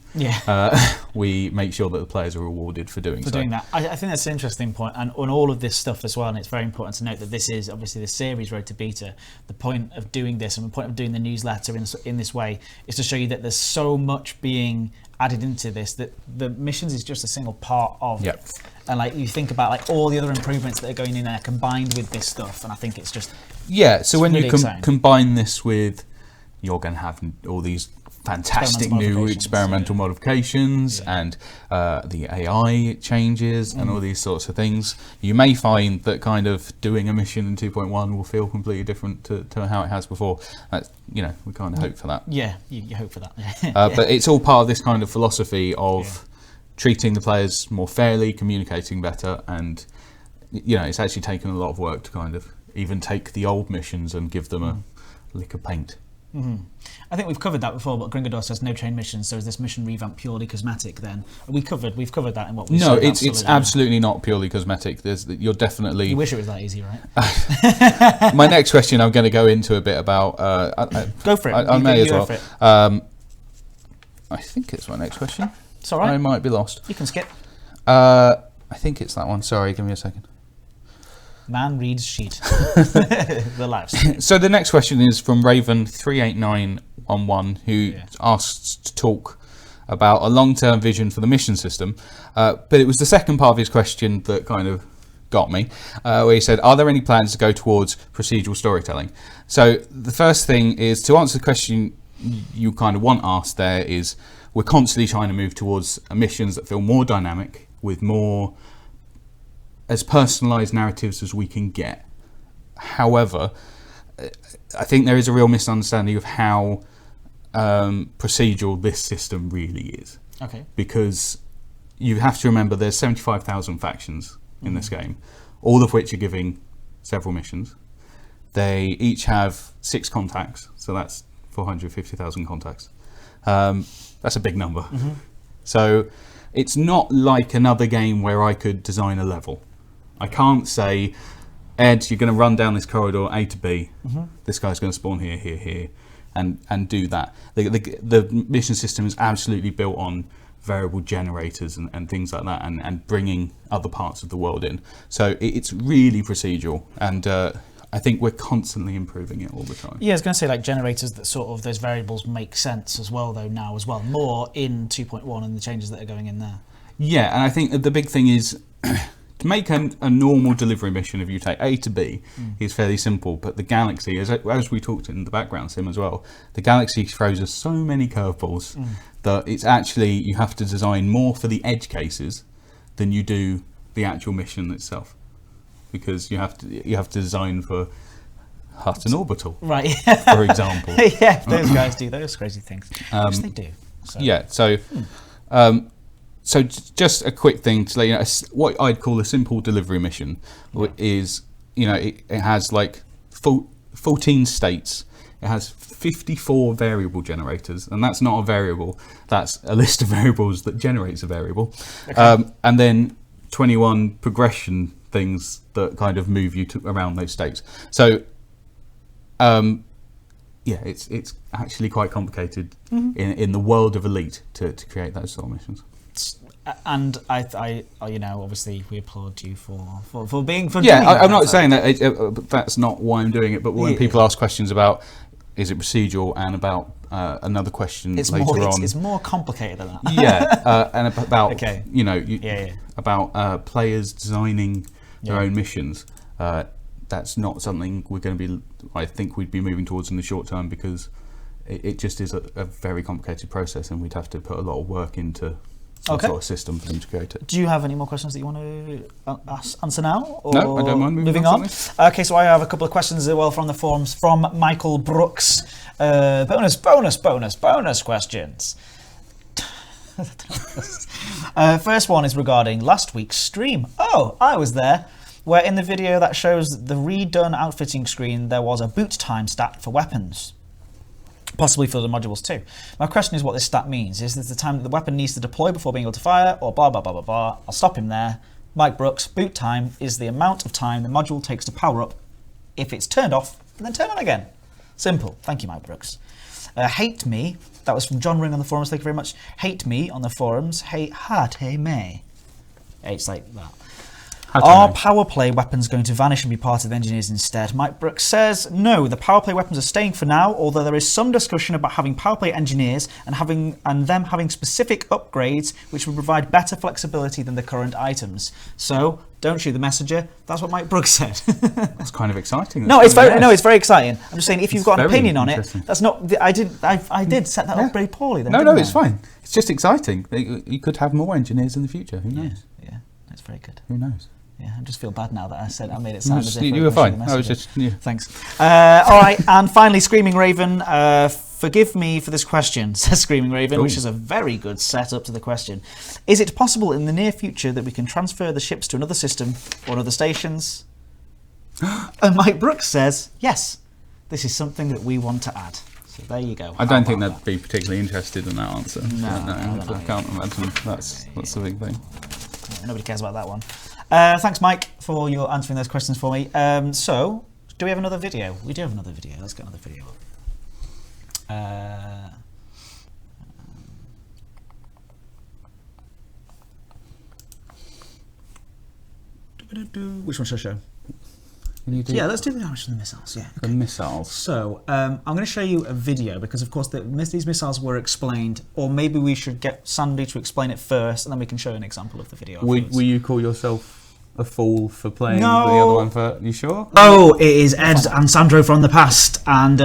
we make sure that the players are rewarded for doing that. I think that's an interesting point, and on all of this stuff as well, and it's very important to note that this is obviously the series Road to Beta. The point of doing this and the point of doing the newsletter in this way is to show you that there's so much being added into this, that the missions is just a single part of Yep. it. And like you think about like all the other improvements that are going in there combined with this stuff, and I think it's just So when really you exciting. combine this with, you're going to have all these fantastic new modifications, experimental modifications and the AI changes and all these sorts of things, you may find that kind of doing a mission in 2.1 will feel completely different to how it has before. That's, we kind of hope for that. Yeah, you hope for that. But it's all part of this kind of philosophy of treating the players more fairly, communicating better, and it's actually taken a lot of work to kind of even take the old missions and give them a lick of paint. I think we've covered that before, but Gringoddor says no chain missions, so is this mission revamp purely cosmetic then? We've covered that in what we said. No, it's absolutely not purely cosmetic. You're definitely... You wish it was that easy, right? My next question I'm going to go into a bit about... Go for it. I may as go well. for it. I think it's my next question. It's all right. I might be lost. You can skip. I think it's that one. Sorry, give me a second. Man reads sheet. The lives. So the next question is from Raven38911, who asks to talk about a long-term vision for the mission system. But it was the second part of his question that kind of got me, where he said, are there any plans to go towards procedural storytelling? So the first thing is, to answer the question you kind of want asked there, is we're constantly trying to move towards missions that feel more dynamic, with more as personalised narratives as we can get. However, I think there is a real misunderstanding of how procedural this system really is. Okay. Because you have to remember there's 75,000 factions in this game, all of which are giving several missions. They each have 6 contacts, so that's 450,000 contacts. That's a big number. So it's not like another game where I could design a level. I can't say, Ed, you're going to run down this corridor A to B. This guy's going to spawn here, here, here, and do that. The mission system is absolutely built on variable generators and things like that, and bringing other parts of the world in. So it's really procedural, and I think we're constantly improving it all the time. Yeah, I was going to say, like, generators that sort of those variables make sense as well, though, now as well, more in 2.1 and the changes that are going in there. Yeah, and I think the big thing is to make a normal delivery mission, if you take A to B, is fairly simple. But the Galaxy, as we talked in the background sim as well, the Galaxy throws us so many curveballs that it's actually, you have to design more for the edge cases than you do the actual mission itself, because you have to design for Hutton Orbital, right? For example. Yeah, those guys do those crazy things. Yes, they do. So. Yeah, so. So just a quick thing to let you know, what I'd call a simple delivery mission is, it has like 14 states. It has 54 variable generators, and that's not a variable. That's a list of variables that generates a variable. Okay. And then 21 progression things that kind of move you around those states. So, it's actually quite complicated in the world of Elite to create those sort of missions. And I obviously we applaud you for being for. Yeah, doing I'm not saying that that's not why I'm doing it, but when people ask questions about is it procedural and about another question later on, it's more complicated than that. Yeah, and about okay. about players designing their own missions. That's not something we're going to be. I think we'd be moving towards in the short term, because it just is a very complicated process, and we'd have to put a lot of work into some sort of system for them to create it. Do you have any more questions that you want to answer now? Or no, I don't mind moving on. Okay, so I have a couple of questions as well from the forums from Michael Brooks. Bonus questions. First one is regarding last week's stream. Oh, I was there. Where in the video that shows the redone outfitting screen, there was a boot time stat for weapons. Possibly for the modules too. My question is what this stat means. Is this the time that the weapon needs to deploy before being able to fire, or blah, blah, blah, blah, blah? I'll stop him there. Mike Brooks, boot time is the amount of time the module takes to power up if it's turned off and then turn on again. Simple. Thank you, Mike Brooks. Hate me. That was from John Ring on the forums. Thank you very much. Hate me on the forums. Hate me. It's like that. How do you Are know? power play weapons going to vanish and be part of the engineers instead? Mike Brooks says, no, the power play weapons are staying for now, although there is some discussion about having power play engineers and them having specific upgrades which would provide better flexibility than the current items. So, don't shoot the messenger. That's what Mike Brooks said. That's kind of exciting. No, it's very Yes. no, it's very exciting. I'm just saying, if you've got an very opinion on it, interesting. that's not. I did set that up very poorly. Then, No, didn't it's I? fine. It's just exciting. You could have more engineers in the future. Who Yeah, knows? yeah, that's very good. Who knows? Yeah, I just feel bad now that I made it sound as if You I were was fine. shooting the I was messenger. just. Yeah. Thanks. All right, and finally, Screaming Raven. Forgive me for this question, says Screaming Raven, which Ooh. is a very good setup to the question. Is it possible in the near future that we can transfer the ships to another system or other stations? And Mike Brooks says, yes, this is something that we want to add. So there you go. I don't How think about they'd be particularly interested in that answer. No, I can't imagine that's the big thing. that? Nobody cares about that one. Thanks, Mike, for your answering those questions for me. So, do we have another video? We do have another video. Let's get another video up. Which one should I show? Can you do Yeah, let's do the damage from the missiles. Yeah. the missiles? So I'm going to show you a video because, of course, these missiles were explained, or maybe we should get Sandy to explain it first, and then we can show an example of the video. Will you call yourself a fool for playing No. the other one for? You sure? Oh, it is Ed and Sandro from the past, and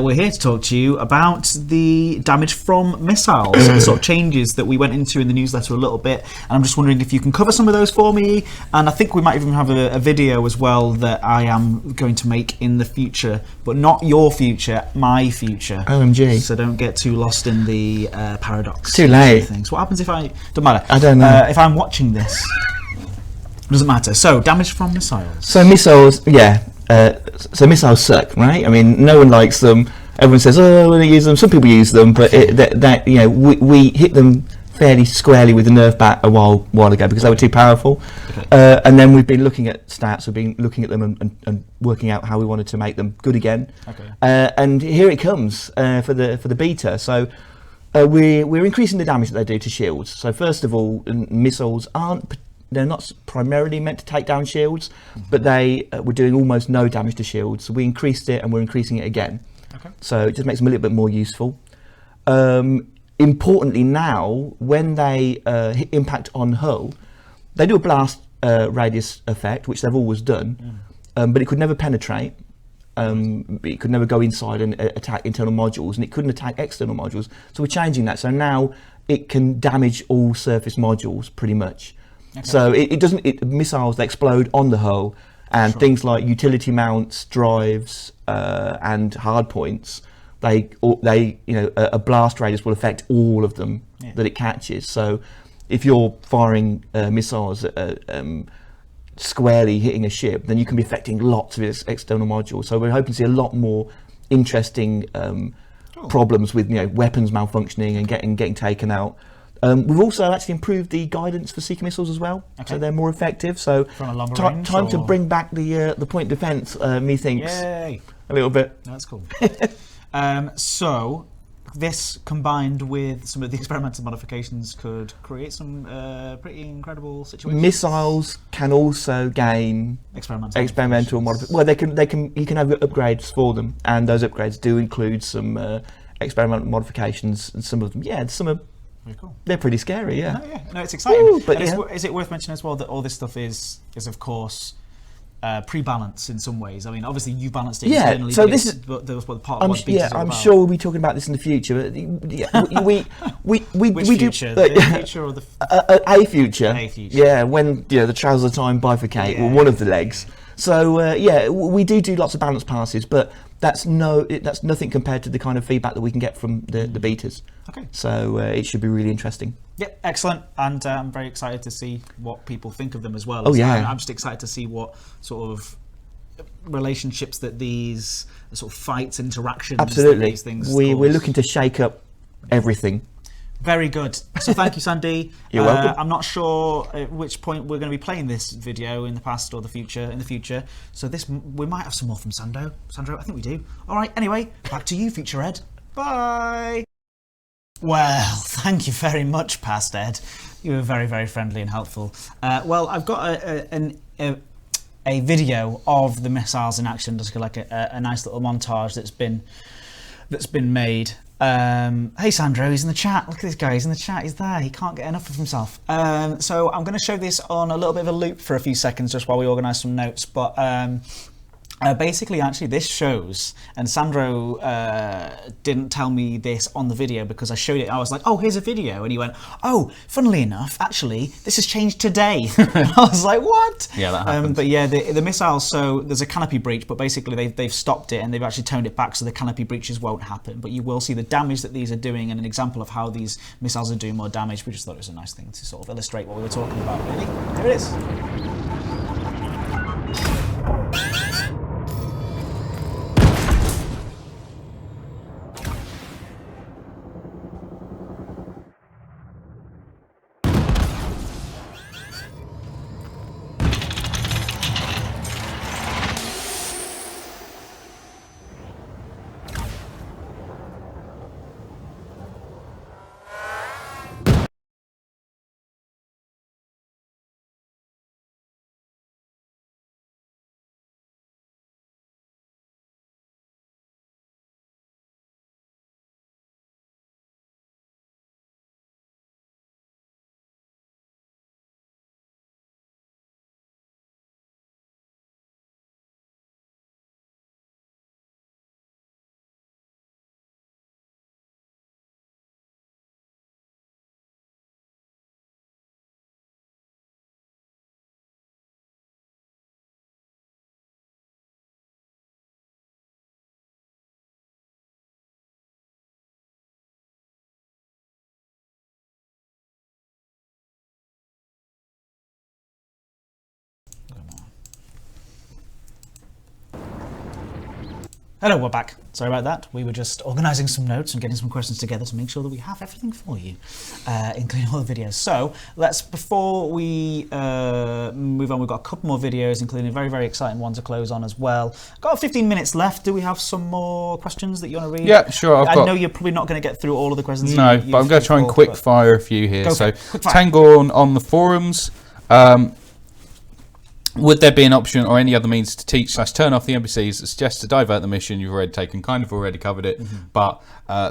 we're here to talk to you about the damage from missiles, the sort of changes that we went into in the newsletter a little bit, and I'm just wondering if you can cover some of those for me, and I think we might even have a video as well that I am going to make in the future, but not your future, my future. OMG. So don't get too lost in the paradox. Too late. Things. What happens if I... Doesn't matter. I don't know. If I'm watching this... Doesn't matter. So, damage from missiles. So missiles, yeah. So missiles suck, right? I mean, no one likes them. Everyone says, "Oh, we're going to use them." Some people use them, but we hit them fairly squarely with the Nerf bat a while ago because they were too powerful. Okay. And then we've been looking at stats. We've been looking at them and working out how we wanted to make them good again. Okay. And here it comes for the beta. So. We're increasing the damage that they do to shields. So first of all, missiles they're not primarily meant to take down shields, but they were doing almost no damage to shields. So we increased it and we're increasing it again. Okay. So it just makes them a little bit more useful. Importantly now, when they hit impact on hull, they do a blast radius effect, which they've always done, but it could never penetrate. It could never go inside and attack internal modules, and it couldn't attack external modules. So we're changing that. So now it can damage all surface modules pretty much. Okay. So it doesn't. Missiles, they explode on the hull, and things like utility mounts, drives, and hard points. A blast radius will affect all of them that it catches. So if you're firing missiles squarely hitting a ship, then you can be affecting lots of its external modules. So we're hoping to see a lot more interesting problems with weapons malfunctioning and getting taken out. We've also actually improved the guidance for seeker missiles as well, so they're more effective. So From a longer range, time to or- bring back the point defence. Methinks Yay! a little bit. That's cool. So, this combined with some of the experimental modifications could create some pretty incredible situations. Missiles can also gain experimental modifications. Well, you can have upgrades for them, and those upgrades do include some experimental modifications, and some of them, some are. Very cool. They're pretty scary, yeah. No, it's exciting. Woo, but And is it worth mentioning as well that all this stuff is of course pre-balanced in some ways? I mean, obviously you balanced it internally. So but this it's- is. but there was part of what betas are I'm about. sure we'll be talking about this in the future. But we Which we future? do The future or the? a future. A future. Yeah, when the trials of time bifurcate, or one of the legs. So we do lots of balance passes, but that's nothing compared to the kind of feedback that we can get from the betas. Okay. So it should be really interesting. Yep, excellent, and I'm very excited to see what people think of them as well. Oh, yeah. I'm just excited to see what sort of relationships that these sort of fights, interactions, that Absolutely. these things. We're cause. looking to shake up everything. Very good. So thank you, Sandy. You're welcome. I'm not sure at which point we're going to be playing this video in the past or the future. In the future, so we might have some more from Sandro. I think we do. All right. Anyway, back to you, Future Ed. Bye. Well, thank you very much, Past Ed. You were very, very friendly and helpful. Well, I've got an a video of the missiles in action, just like a nice little montage that's been made. Hey Sandro, he's in the chat. Look at this guy, he's in the chat, he's there, he can't get enough of himself. So I'm going to show this on a little bit of a loop for a few seconds just while we organise some notes, but basically, actually, this shows, and Sandro didn't tell me this on the video because I showed it. I was like, "Oh, here's a video," and he went, "Oh, funnily enough, actually, this has changed today." I was like, "What?" Yeah, that happens. But yeah, the missiles. So there's a canopy breach, but basically they've stopped it and they've actually toned it back, so the canopy breaches won't happen. But you will see the damage that these are doing, and an example of how these missiles are doing more damage. We just thought it was a nice thing to sort of illustrate what we were talking about. Really, there it is. Hello, we're back. Sorry about that. We were just organising some notes and getting some questions together to make sure that we have everything for you, including all the videos. So before we move on, we've got a couple more videos, including a very, very exciting one to close on as well. Got 15 minutes left. Do we have some more questions that you want to read? Yeah, sure. I know you're probably not going to get through all of the questions. No, but I'm going to try and quick fire a few here. So, quick fire. Tangorn on the forums. Would there be an option or any other means to teach/turn off the NPCs that suggest to divert the mission you've already taken? Kind of already covered it, but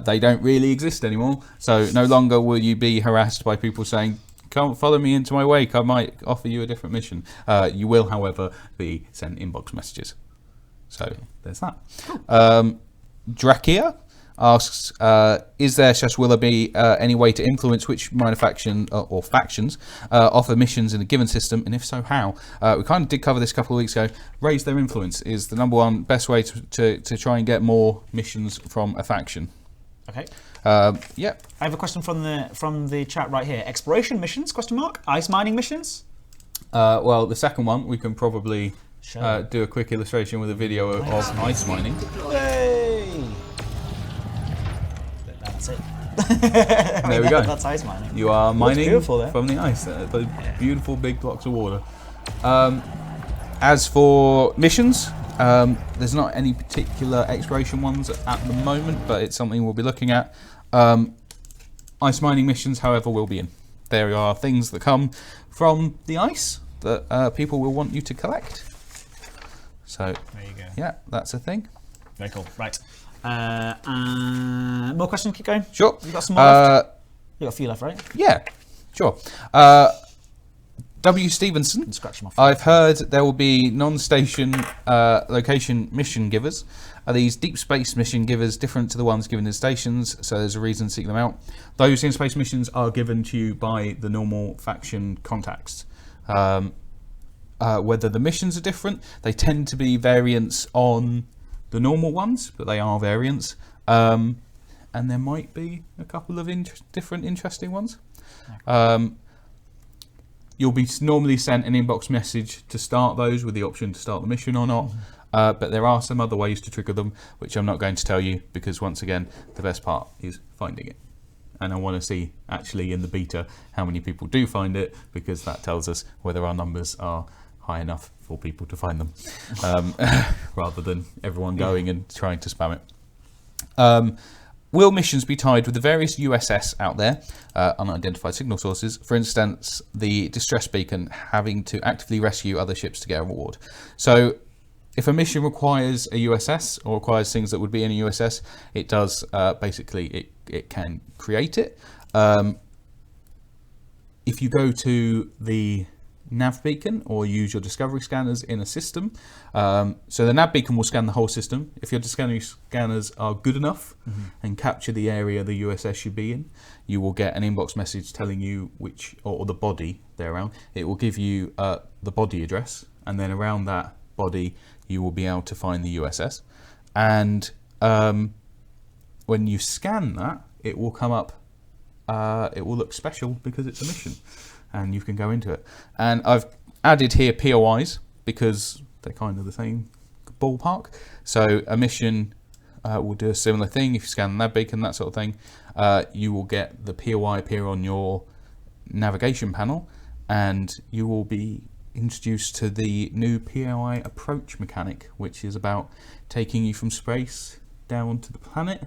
they don't really exist anymore. So no longer will you be harassed by people saying, "Come follow me into my wake, I might offer you a different mission." You will, however, be sent inbox messages. So there's that. Drakia asks, is there/will there be any way to influence which minor faction or factions offer missions in a given system, and if so, how? We kind of did cover this a couple of weeks ago. Raise their influence is the number one best way to try and get more missions from a faction. Okay. Yeah. I have a question from the chat right here. Exploration missions? ? Ice mining missions? Well, the second one we can probably Sure. do a quick illustration with a video of ice mining. Yay! That's it. There we go. That's ice mining. You are mining beautiful there. from the ice. Beautiful big blocks of water. As for missions, there's not any particular exploration ones at the moment, but it's something we'll be looking at. Ice mining missions, however, will be in. There are things that come from the ice that people will want you to collect. So There you go. yeah, that's a thing. Very cool. Right. More questions? Keep going. Sure. You got some more left? You got a few left, right? Yeah, sure. W. Stevenson. Scratch them off. I've heard there will be non-station location mission givers. Are these deep space mission givers different to the ones given in stations? So there's a reason to seek them out. Those in-space missions are given to you by the normal faction contacts. Whether the missions are different, they tend to be variants on the normal ones, but they are variants. And there might be a couple of different interesting ones. You'll be normally sent an inbox message to start those with the option to start the mission or not. But there are some other ways to trigger them, which I'm not going to tell you because, once again, the best part is finding it. And I want to see, actually, in the beta, how many people do find it, because that tells us whether our numbers are high enough for people to find them, rather than everyone going and trying to spam it. will missions be tied with the various USS out there, unidentified signal sources? For instance, the distress beacon having to actively rescue other ships to get a reward. So if a mission requires a USS or requires things that would be in a USS, it does basically, it can create it. If you go to the nav beacon or use your discovery scanners in a system, so the nav beacon will scan the whole system. If your discovery scanners are good enough and capture the area the USS should be in, you will get an inbox message telling you which, or the body they're around. It will give you the body address, and then around that body you will be able to find the USS. And when you scan that, it will come up, it will look special because it's a mission, and you can go into it. And I've added here POIs because they're kind of the same ballpark. So a mission will do a similar thing. If you scan the nav beacon, that sort of thing, you will get the POI appear on your navigation panel, and you will be introduced to the new POI approach mechanic, which is about taking you from space down to the planet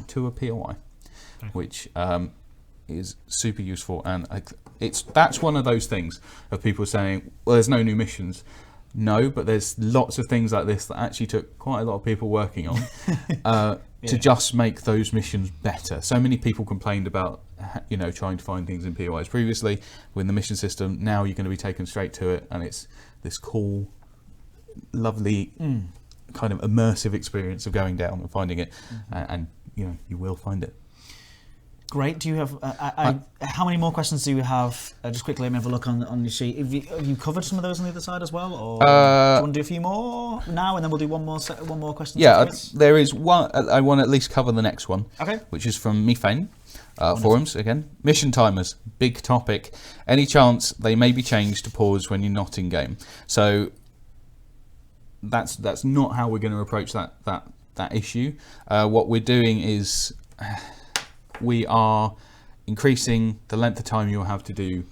to a POI, which is super useful. And that's one of those things of people saying, well, there's no new missions. No, but there's lots of things like this that actually took quite a lot of people working on to just make those missions better. So many people complained about, you know, trying to find things in POIs previously. With the mission system, now you're going to be taken straight to it, and it's this cool, lovely, kind of immersive experience of going down and finding it, and you know, you will find it. Great. Do you have how many more questions do you have? Just quickly, let me have a look on your sheet. Have you covered some of those on the other side as well, or do you want to do a few more now, and then we'll do one more question? Yeah, there is one. I want to at least cover the next one. Okay. Which is from Methane forums again. Mission timers, big topic. Any chance they may be changed to pause when you're not in game? So that's not how we're going to approach that issue. What we're doing is we are increasing the length of time you'll have to do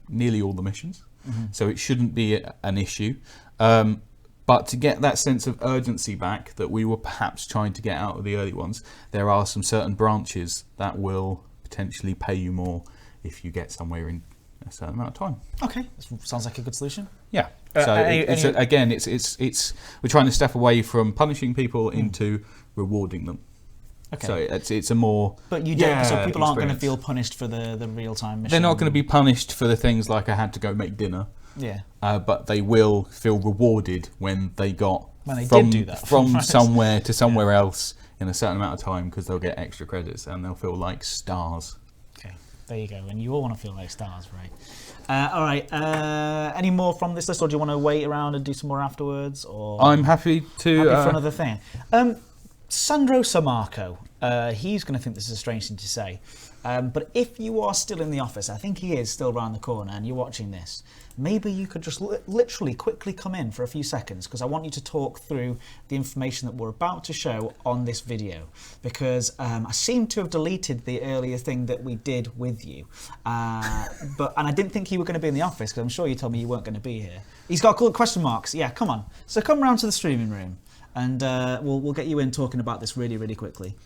nearly all the missions, so it shouldn't be an issue. But to get that sense of urgency back that we were perhaps trying to get out of the early ones, there are some certain branches that will potentially pay you more if you get somewhere in a certain amount of time. Okay, sounds like a good solution. Yeah. So it's we're trying to step away from punishing people into rewarding them. Okay. So it's a more so people aren't going to feel punished for the real-time mission. They're not going to be punished for the things like I had to go make dinner. Yeah. But they will feel rewarded when they got did do that. from somewhere to somewhere else in a certain amount of time, because they'll get extra credits and they'll feel like stars. Okay, there you go. And you all want to feel like stars, right? All right. Any more from this list, or do you want to wait around and do some more afterwards? Or I'm happy to. For another thing. Sandro Samarco, he's going to think this is a strange thing to say, but if you are still in the office, I think he is still around the corner, and you're watching this, maybe you could just literally quickly come in for a few seconds, because I want you to talk through the information that we're about to show on this video, because I seem to have deleted the earlier thing that we did with you, and I didn't think you were going to be in the office, because I'm sure you told me you weren't going to be here. He's got cool question marks. Yeah, come on. So come round to the streaming room, and we'll get you in talking about this really, really quickly.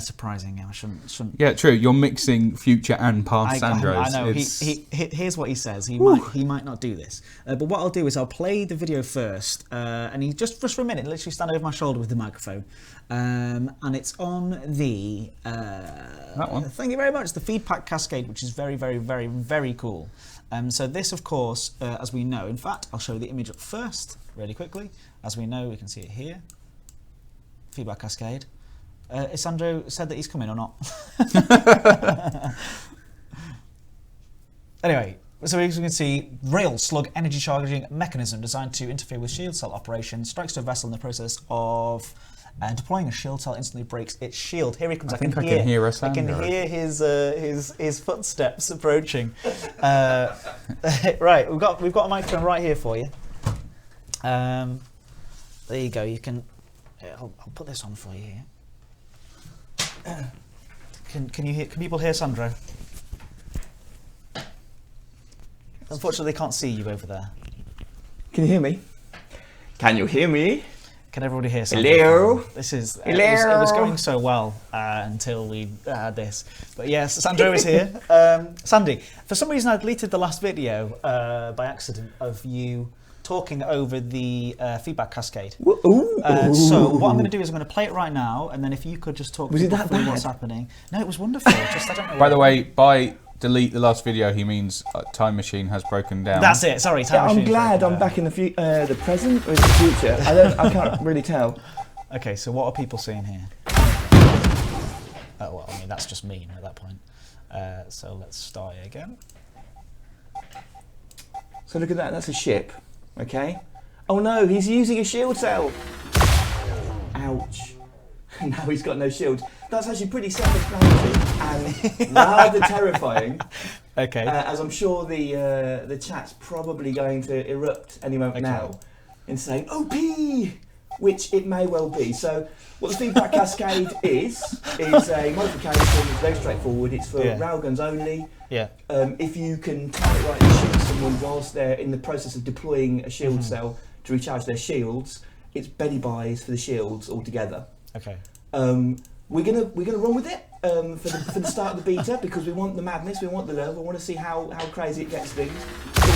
Surprising, I shouldn't. Yeah, true. You're mixing future and past Sandros. I know. Here's what he says. He might not do this, but what I'll do is I'll play the video first, and he just for a minute, literally stand over my shoulder with the microphone, and it's on the that one. Thank you very much. The feedback cascade, which is very, very, very, very cool. So this, of course, as we know, in fact, I'll show you the image up first, really quickly. As we know, we can see it here. Feedback cascade. Has Sandro said that he's coming or not? Anyway, so as you can see, rail slug energy charging mechanism designed to interfere with shield cell operation, strikes to a vessel in the process of deploying a shield cell, instantly breaks its shield. Here he comes. I can hear us. I can hear his footsteps approaching. Right, we've got a microphone right here for you. There you go. You can. I'll put this on for you here. Can you hear? Can people hear Sandro? Unfortunately, they can't see you over there. Can you hear me? Can you hear me? Can everybody hear something? Hello? This is Hello? It was going so well until we had this. But yes, Sandro is here. Sandy, for some reason I deleted the last video by accident of you talking over the feedback cascade. So what I'm going to do is I'm going to play it right now, and then if you could just talk Was it that through bad? what's happening. No, it was wonderful. Just I don't know. By the way, by delete the last video, he means Time Machine has broken down. That's it. Sorry, Yeah, I'm Machine's glad broken I'm down. back in the present or the future. I can't really tell. Okay, so what are people seeing here? Oh, well, I mean, that's just mean at that point. So let's start again. So look at that, that's a ship, okay? Oh no, he's using a shield cell. Ouch. Now he's got no shield. That's actually pretty self-explanatory and rather terrifying. Okay. As I'm sure the chat's probably going to erupt any moment now in saying OP, which it may well be. So what the feedback cascade is a modification. It's very straightforward. It's for railguns only. Yeah. If you can time it right and shoot someone whilst they're in the process of deploying a shield cell to recharge their shields, it's Betty buys for the shields altogether. Okay. We're gonna run with it for the start of the beta because we want the madness, we want the love, we want to see how crazy it gets things. So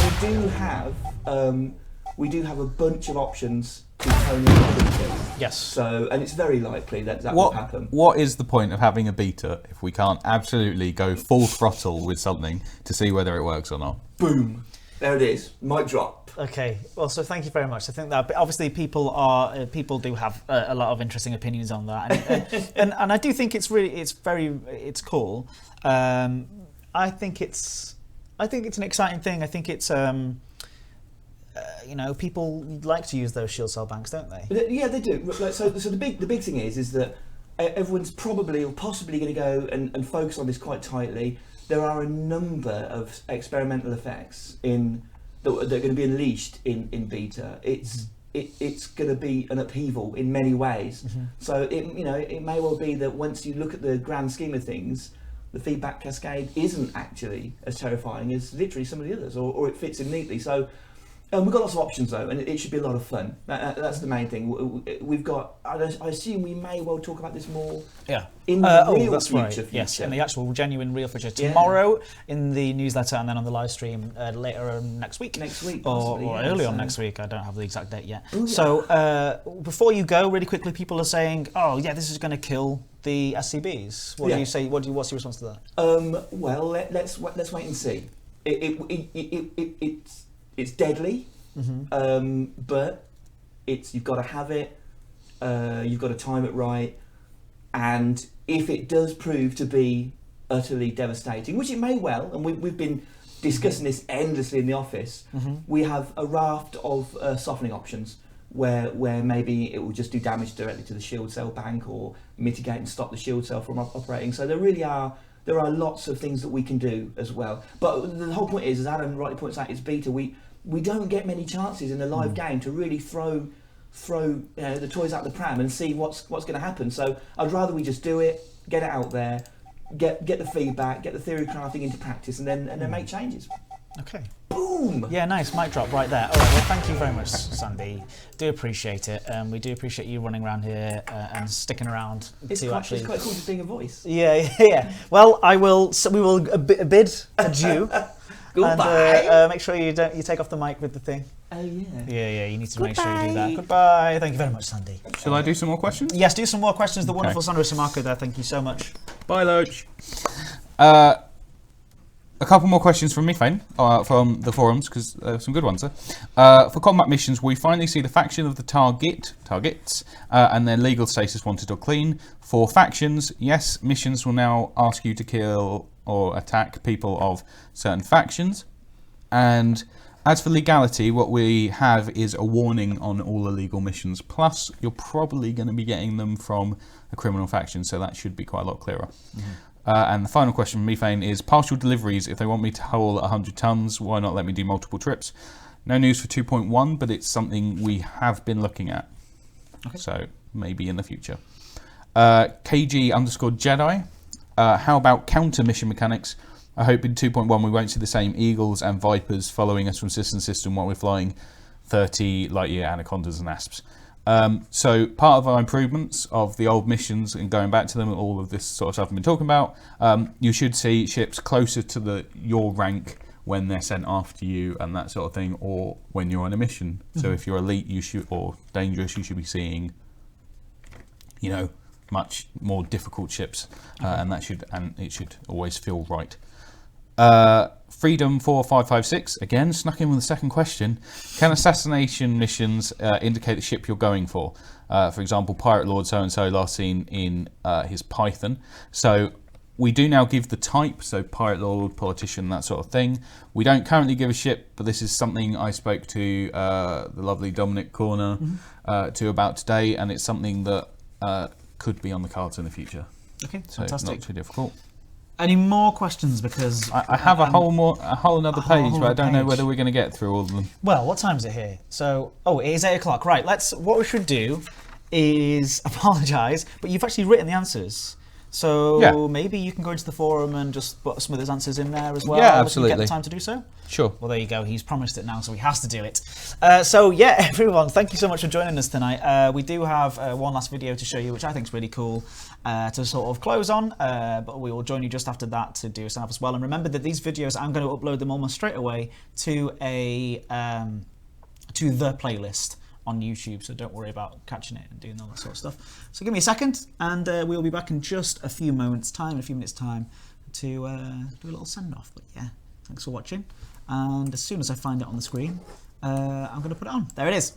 we do have a bunch of options to tone in the beta. Yes. So and it's very likely that will happen. What is the point of having a beta if we can't absolutely go full throttle with something to see whether it works or not? Boom. There it is. Mic drop. Okay. Well, so thank you very much. I think that obviously people do have a lot of interesting opinions on that, and I do think it's cool. I think it's an exciting thing. I think it's people like to use those shield cell banks, don't they? Yeah, they do. So the big thing is that everyone's probably or possibly going to go and focus on this quite tightly. There are a number of experimental effects that are going to be unleashed in beta. It's going to be an upheaval in many ways. So it may well be that once you look at the grand scheme of things, the feedback cascade isn't actually as terrifying as literally some of the others, or it fits in neatly. So we've got lots of options though, and it should be a lot of fun. That's the main thing. We've got. I assume we may well talk about this more. Yeah. In the real that's future. right. Yes, in the actual genuine real future tomorrow in the newsletter, and then on the live stream later next week. Next week, or possibly, early on next week. I don't have the exact date yet. Ooh, so before you go, really quickly, people are saying, "Oh, yeah, this is going to kill the SCBs." What do you say? What's your response to that? Well, let's wait and see. It's deadly. But you've got to have it, you've got to time it right, and if it does prove to be utterly devastating, which it may well, and we've been discussing this endlessly in the office, we have a raft of softening options where maybe it will just do damage directly to the shield cell bank or mitigate and stop the shield cell from operating. So there are lots of things that we can do as well. But the whole point is, as Adam rightly points out, it's beta. We don't get many chances in a live game to really throw the toys out the pram and see what's going to happen. So I'd rather we just do it, get it out there, get the feedback, get the theory crafting into practice, and then make changes. Okay. Boom. Yeah, nice mic drop right there. All right, well, thank you very much, Sandy. Do appreciate it. We do appreciate you running around here and sticking around It's quite cool just being a voice. Yeah. Well, we will bid adieu. Goodbye. And make sure you take off the mic with the thing. Oh yeah. Yeah. You need to make sure you do that. Goodbye. Thank you very much, Sandy. Shall I do some more questions? Yes, do some more questions. The wonderful Sandro Samako there. Thank you so much. Bye, Loach. A couple more questions from Methane from the forums, because there are some good ones there. For combat missions, we finally see the faction of the targets and their legal status wanted or clean. For factions, yes, missions will now ask you to kill or attack people of certain factions. And as for legality, what we have is a warning on all illegal missions. Plus, you're probably going to be getting them from a criminal faction, so that should be quite a lot clearer. And the final question from Methane is partial deliveries. If they want me to haul 100 tons, why not let me do multiple trips? No news for 2.1, but it's something we have been looking at. Okay. So maybe in the future. KG_Jedi. How about counter mission mechanics? I hope in 2.1 we won't see the same Eagles and Vipers following us from system to system while we're flying 30 light year Anacondas and Asps. So part of our improvements of the old missions and going back to them and all of this sort of stuff I've been talking about, you should see ships closer to your rank when they're sent after you and that sort of thing, or when you're on a mission. So if you're elite, or dangerous, you should be seeing, much more difficult ships, and it should always feel right. Freedom 4556 again snuck in with the second question. Can assassination missions indicate the ship you're going for? For example, Pirate Lord so and so last seen in his Python. So we do now give the type, so Pirate Lord, politician, that sort of thing. We don't currently give a ship, but this is something I spoke to the lovely Dominic Corner to about today, and it's something that could be on the cards in the future. Okay, so fantastic. Not too difficult. Any more questions? Because I have a whole another page, but I don't know whether we're going to get through all of them. Well, what time is it here? So, it is 8 o'clock. Right. What we should do is apologise, but you've actually written the answers. So maybe you can go into the forum and just put some of those answers in there as well. Yeah, absolutely. Get the time to do so. Sure. Well, there you go. He's promised it now, so he has to do it. Everyone, thank you so much for joining us tonight. We do have one last video to show you, which I think is really cool to sort of close on. But we will join you just after that to do a stand up as well. And remember that these videos, I'm going to upload them almost straight away to the playlist on YouTube, so don't worry about catching it and doing all that sort of stuff. So give me a second, and we'll be back in just a few minutes' time, to do a little send-off. But yeah, thanks for watching, and as soon as I find it on the screen, I'm going to put it on. There it is.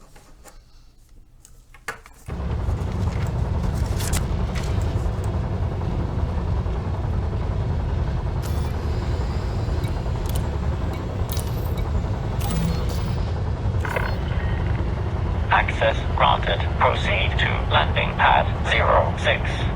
Access granted. Proceed to landing pad 06.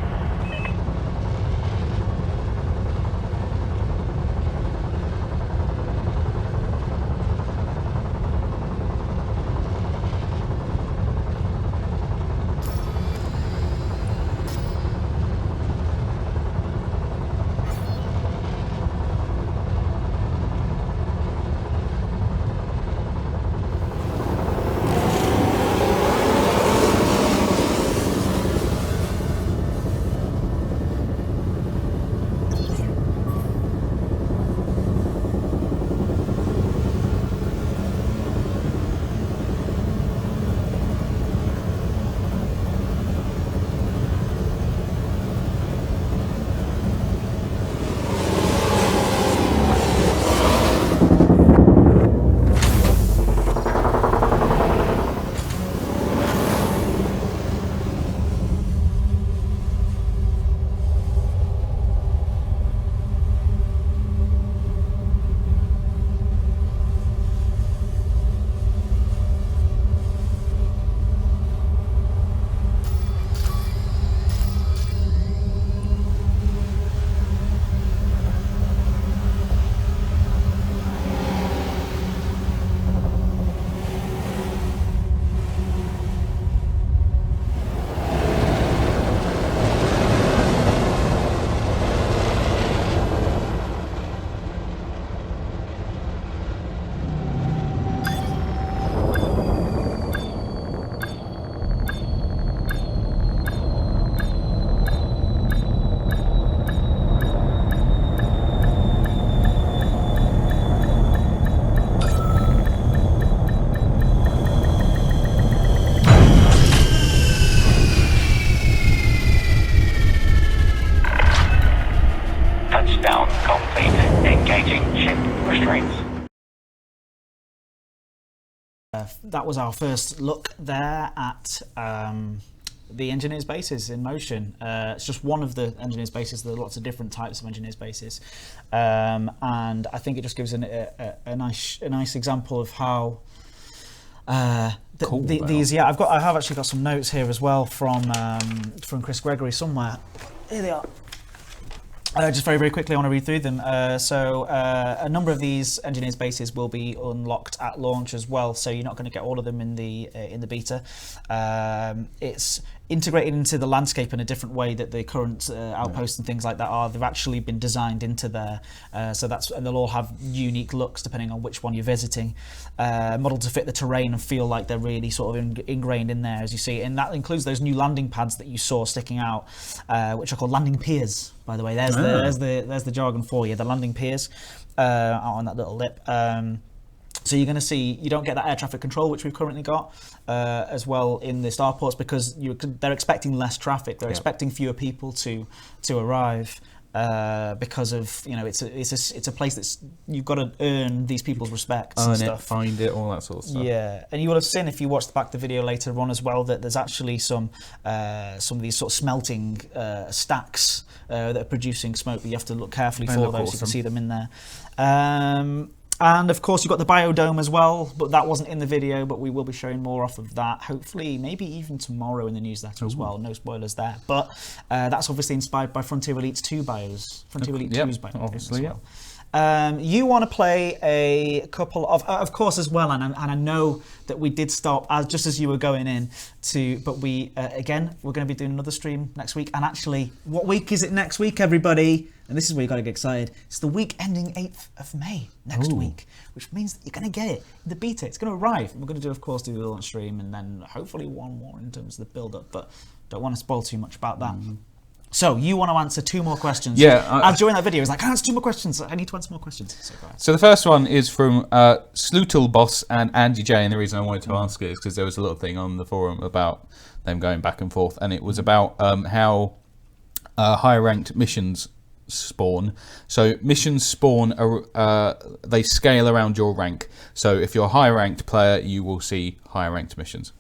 That was our first look there at the engineers' bases in motion. It's just one of the engineers' bases. There are lots of different types of engineers' bases, and I think it just gives a nice example of how cool these. Yeah, I have actually got some notes here as well from Chris Gregory somewhere. Here they are. Just very, very quickly, I want to read through them. A number of these engineers' bases will be unlocked at launch as well, so you're not going to get all of them in the beta. integrated into the landscape in a different way that the current outposts and things like that are. They've actually been designed into there, and they'll all have unique looks depending on which one you're visiting, modeled to fit the terrain and feel like they're really sort of ingrained in there as you see. And that includes those new landing pads that you saw sticking out, which are called landing piers. By the way, there's the jargon for you. The landing piers out on that little lip. So you're going to see, you don't get that air traffic control, which we've currently got, as well in the starports, because they're expecting less traffic. They're expecting fewer people to arrive, because of, it's a place that's, you've got to earn these people's respect and stuff. Find it, all that sort of stuff. Yeah, and you will have seen, if you watched back the video later on as well, that there's actually some of these sort of smelting stacks that are producing smoke, but you have to look carefully for those. You can see them in there. And of course you've got the biodome as well, but that wasn't in the video, but we will be showing more off of that, hopefully maybe even tomorrow in the newsletter as well. No spoilers there, but that's obviously inspired by Frontier Elite's 2 bios, Frontier Elite 2's biodome obviously, as well. You want to play a couple of course as well, and I know that we did stop just as you were going in but we again, we're going to be doing another stream next week. And actually, what week is it next week, everybody? And this is where you got to get excited. It's the week ending 8th of May next week, which means that you're going to get it. The beta, it's going to arrive. And we're going to do the launch stream, and then hopefully one more in terms of the build-up, but don't want to spoil too much about that. So you want to answer 2 more questions. Yeah. As during that video, it's like, I answer 2 more questions. I need to answer more questions. So the first one is from Slootleboss and Andy J, and the reason I wanted to ask it is because there was a little thing on the forum about them going back and forth, and it was about how higher ranked missions spawn. So missions spawn, they scale around your rank. So if you're a higher ranked player, you will see higher ranked missions.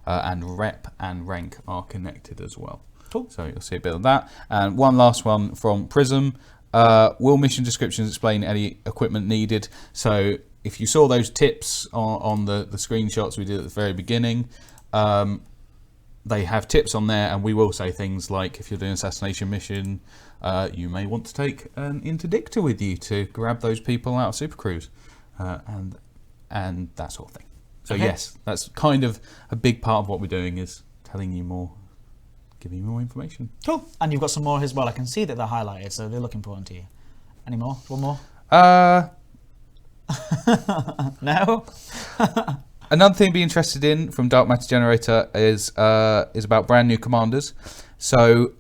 And rep and rank are connected as well. Cool. So you'll see a bit of that. And one last one from Prism. Will mission descriptions explain any equipment needed? So if you saw those tips on the screenshots we did at the very beginning, they have tips on there, and we will say things like, if you're doing an assassination mission, you may want to take an interdictor with you to grab those people out of Super Cruise, and that sort of thing. So yes, that's kind of a big part of what we're doing, is telling you more, giving you more information. Cool. And you've got some more as well. I can see that they're highlighted, so they look important to you. Any more? One more? No? Another thing to be interested in from Dark Matter Generator is about brand new commanders. So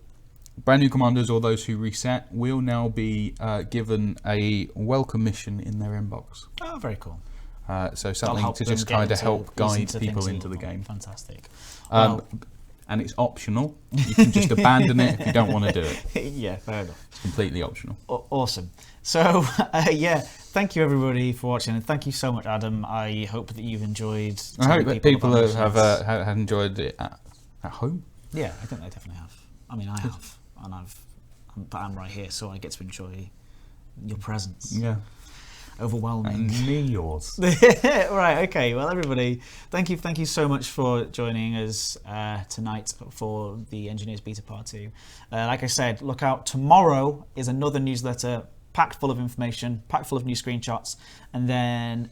brand new commanders, or those who reset, will now be given a welcome mission in their inbox. Oh, very cool. So something to just kind of help guide people into the game. Fantastic. And it's optional. You can just abandon it if you don't want to do it. Yeah, fair enough. It's completely optional. Awesome. So, yeah, thank you everybody for watching, and thank you so much, Adam. I hope that you've enjoyed. I hope that people have enjoyed it at home. Yeah, I think they definitely have. I mean, I have, and but I'm right here, so I get to enjoy your presence. Yeah. Overwhelming. And me yours. Right, okay. Well, everybody, thank you so much for joining us tonight for the Engineers Beta Part 2. Like I said, look out. Tomorrow is another newsletter packed full of information, packed full of new screenshots, and then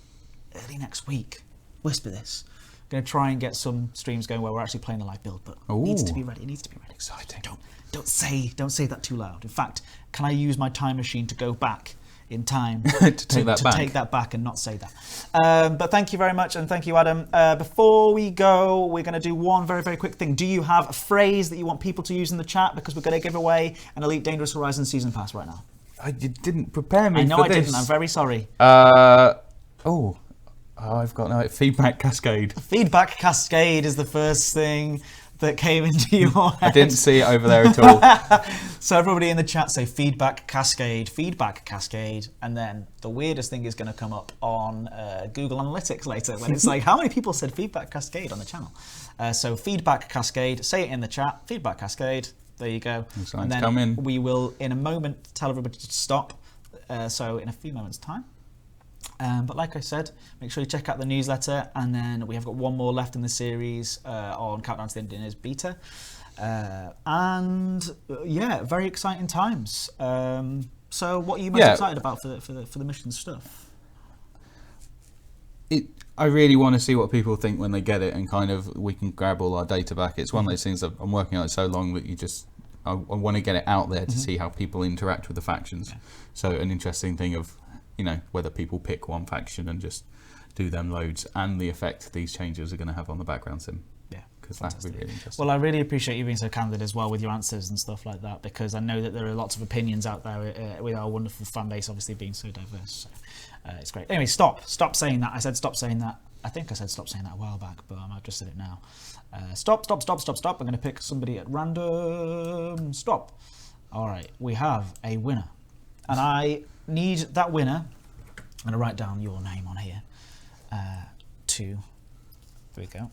early next week, whisper this, I'm going to try and get some streams going where we're actually playing the live build, but it needs to be ready. It needs to be ready. Exciting. Don't say that too loud. In fact, can I use my time machine to go back in time to take that back and not say that. But thank you very much, and thank you, Adam. Before we go, we're going to do one very, very quick thing. Do you have a phrase that you want people to use in the chat? Because we're going to give away an Elite Dangerous Horizons Season Pass right now. You didn't prepare me. I know for I this. didn't. I'm very sorry. I've got no feedback cascade. Feedback cascade is the first thing that came into your head. I didn't see it over there at all. So everybody in the chat say feedback cascade, and then the weirdest thing is going to come up on Google Analytics later when it's like, how many people said feedback cascade on the channel? So feedback cascade, say it in the chat, feedback cascade, there you go. And then we will in a moment tell everybody to stop, so in a few moments time. But like I said, make sure you check out the newsletter, and then we have got one more left in the series on Countdown to the Engineers Beta. Yeah, very exciting times. So what are you most excited about for the mission stuff? I really want to see what people think when they get it, and kind of we can grab all our data back. It's one of those things that I'm working on it so long that I want to get it out there to see how people interact with the factions. Yeah. So an interesting thing of, whether people pick one faction and just do them loads, and the effect these changes are going to have on the background sim. Yeah, because that would be really interesting. Well, I really appreciate you being so candid as well with your answers and stuff like that, because I know that there are lots of opinions out there with our wonderful fan base obviously being so diverse. So it's great. Anyway, stop saying that. I said stop saying that. I think I said stop saying that a while back, but I might have just said it now. Stop. I'm going to pick somebody at random. Stop. All right, we have a winner, and I need that winner. I'm going to write down your name on here. There we go.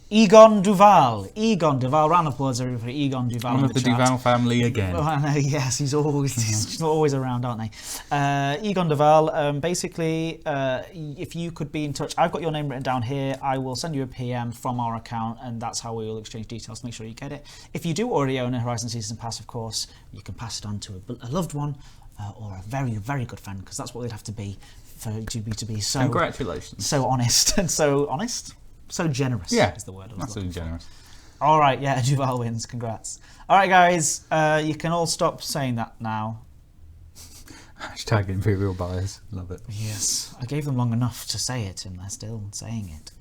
Egon Duval. Round of applause everybody for Egon Duval. One of the Duval family again. Oh, I know, yes, he's always around, aren't they? Egon Duval, basically, if you could be in touch, I've got your name written down here. I will send you a PM from our account, and that's how we will exchange details. Make sure you get it. If you do already own a Horizon Season Pass, of course, you can pass it on to a loved one or a very, very good friend, because that's what they'd have to be for you to be so... Congratulations. So honest. And so honest? So generous is the word I was absolutely generous. All right, yeah, Duval wins. Congrats. All right, guys, you can all stop saying that now. Hashtag Imperial Bias. Love it. Yes, I gave them long enough to say it, and they're still saying it.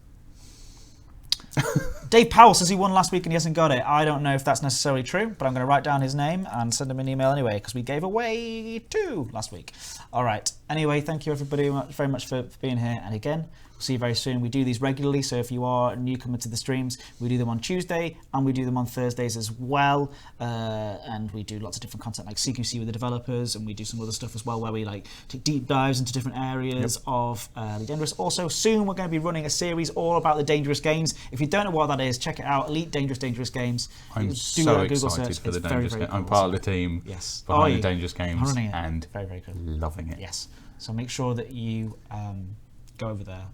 Dave Powell says he won last week and he hasn't got it. I don't know if that's necessarily true, but I'm going to write down his name and send him an email anyway, because we gave away 2 last week. All right. Anyway, thank you everybody very much for being here. And again, we'll see you very soon. We do these regularly, so if you are a newcomer to the streams, we do them on Tuesday and we do them on Thursdays as well. And we do lots of different content like CQC with the developers, and we do some other stuff as well where we take deep dives into different areas of Elite Dangerous. Also, soon we're going to be running a series all about the dangerous games. If you don't know what that is, check it out. Elite Dangerous Games. I'm so excited for the Dangerous Games. I'm part of the team behind the Dangerous Games and very, very good. Loving it. Yes. So make sure that you go over there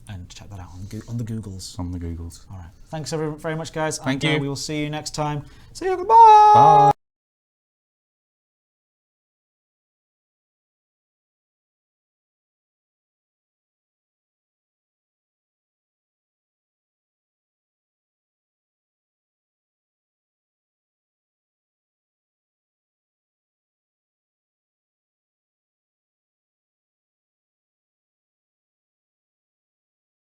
and check that out on the Googles. On the Googles. All right. Thanks very much, guys. Thank you. We will see you next time. See you. Goodbye. Bye.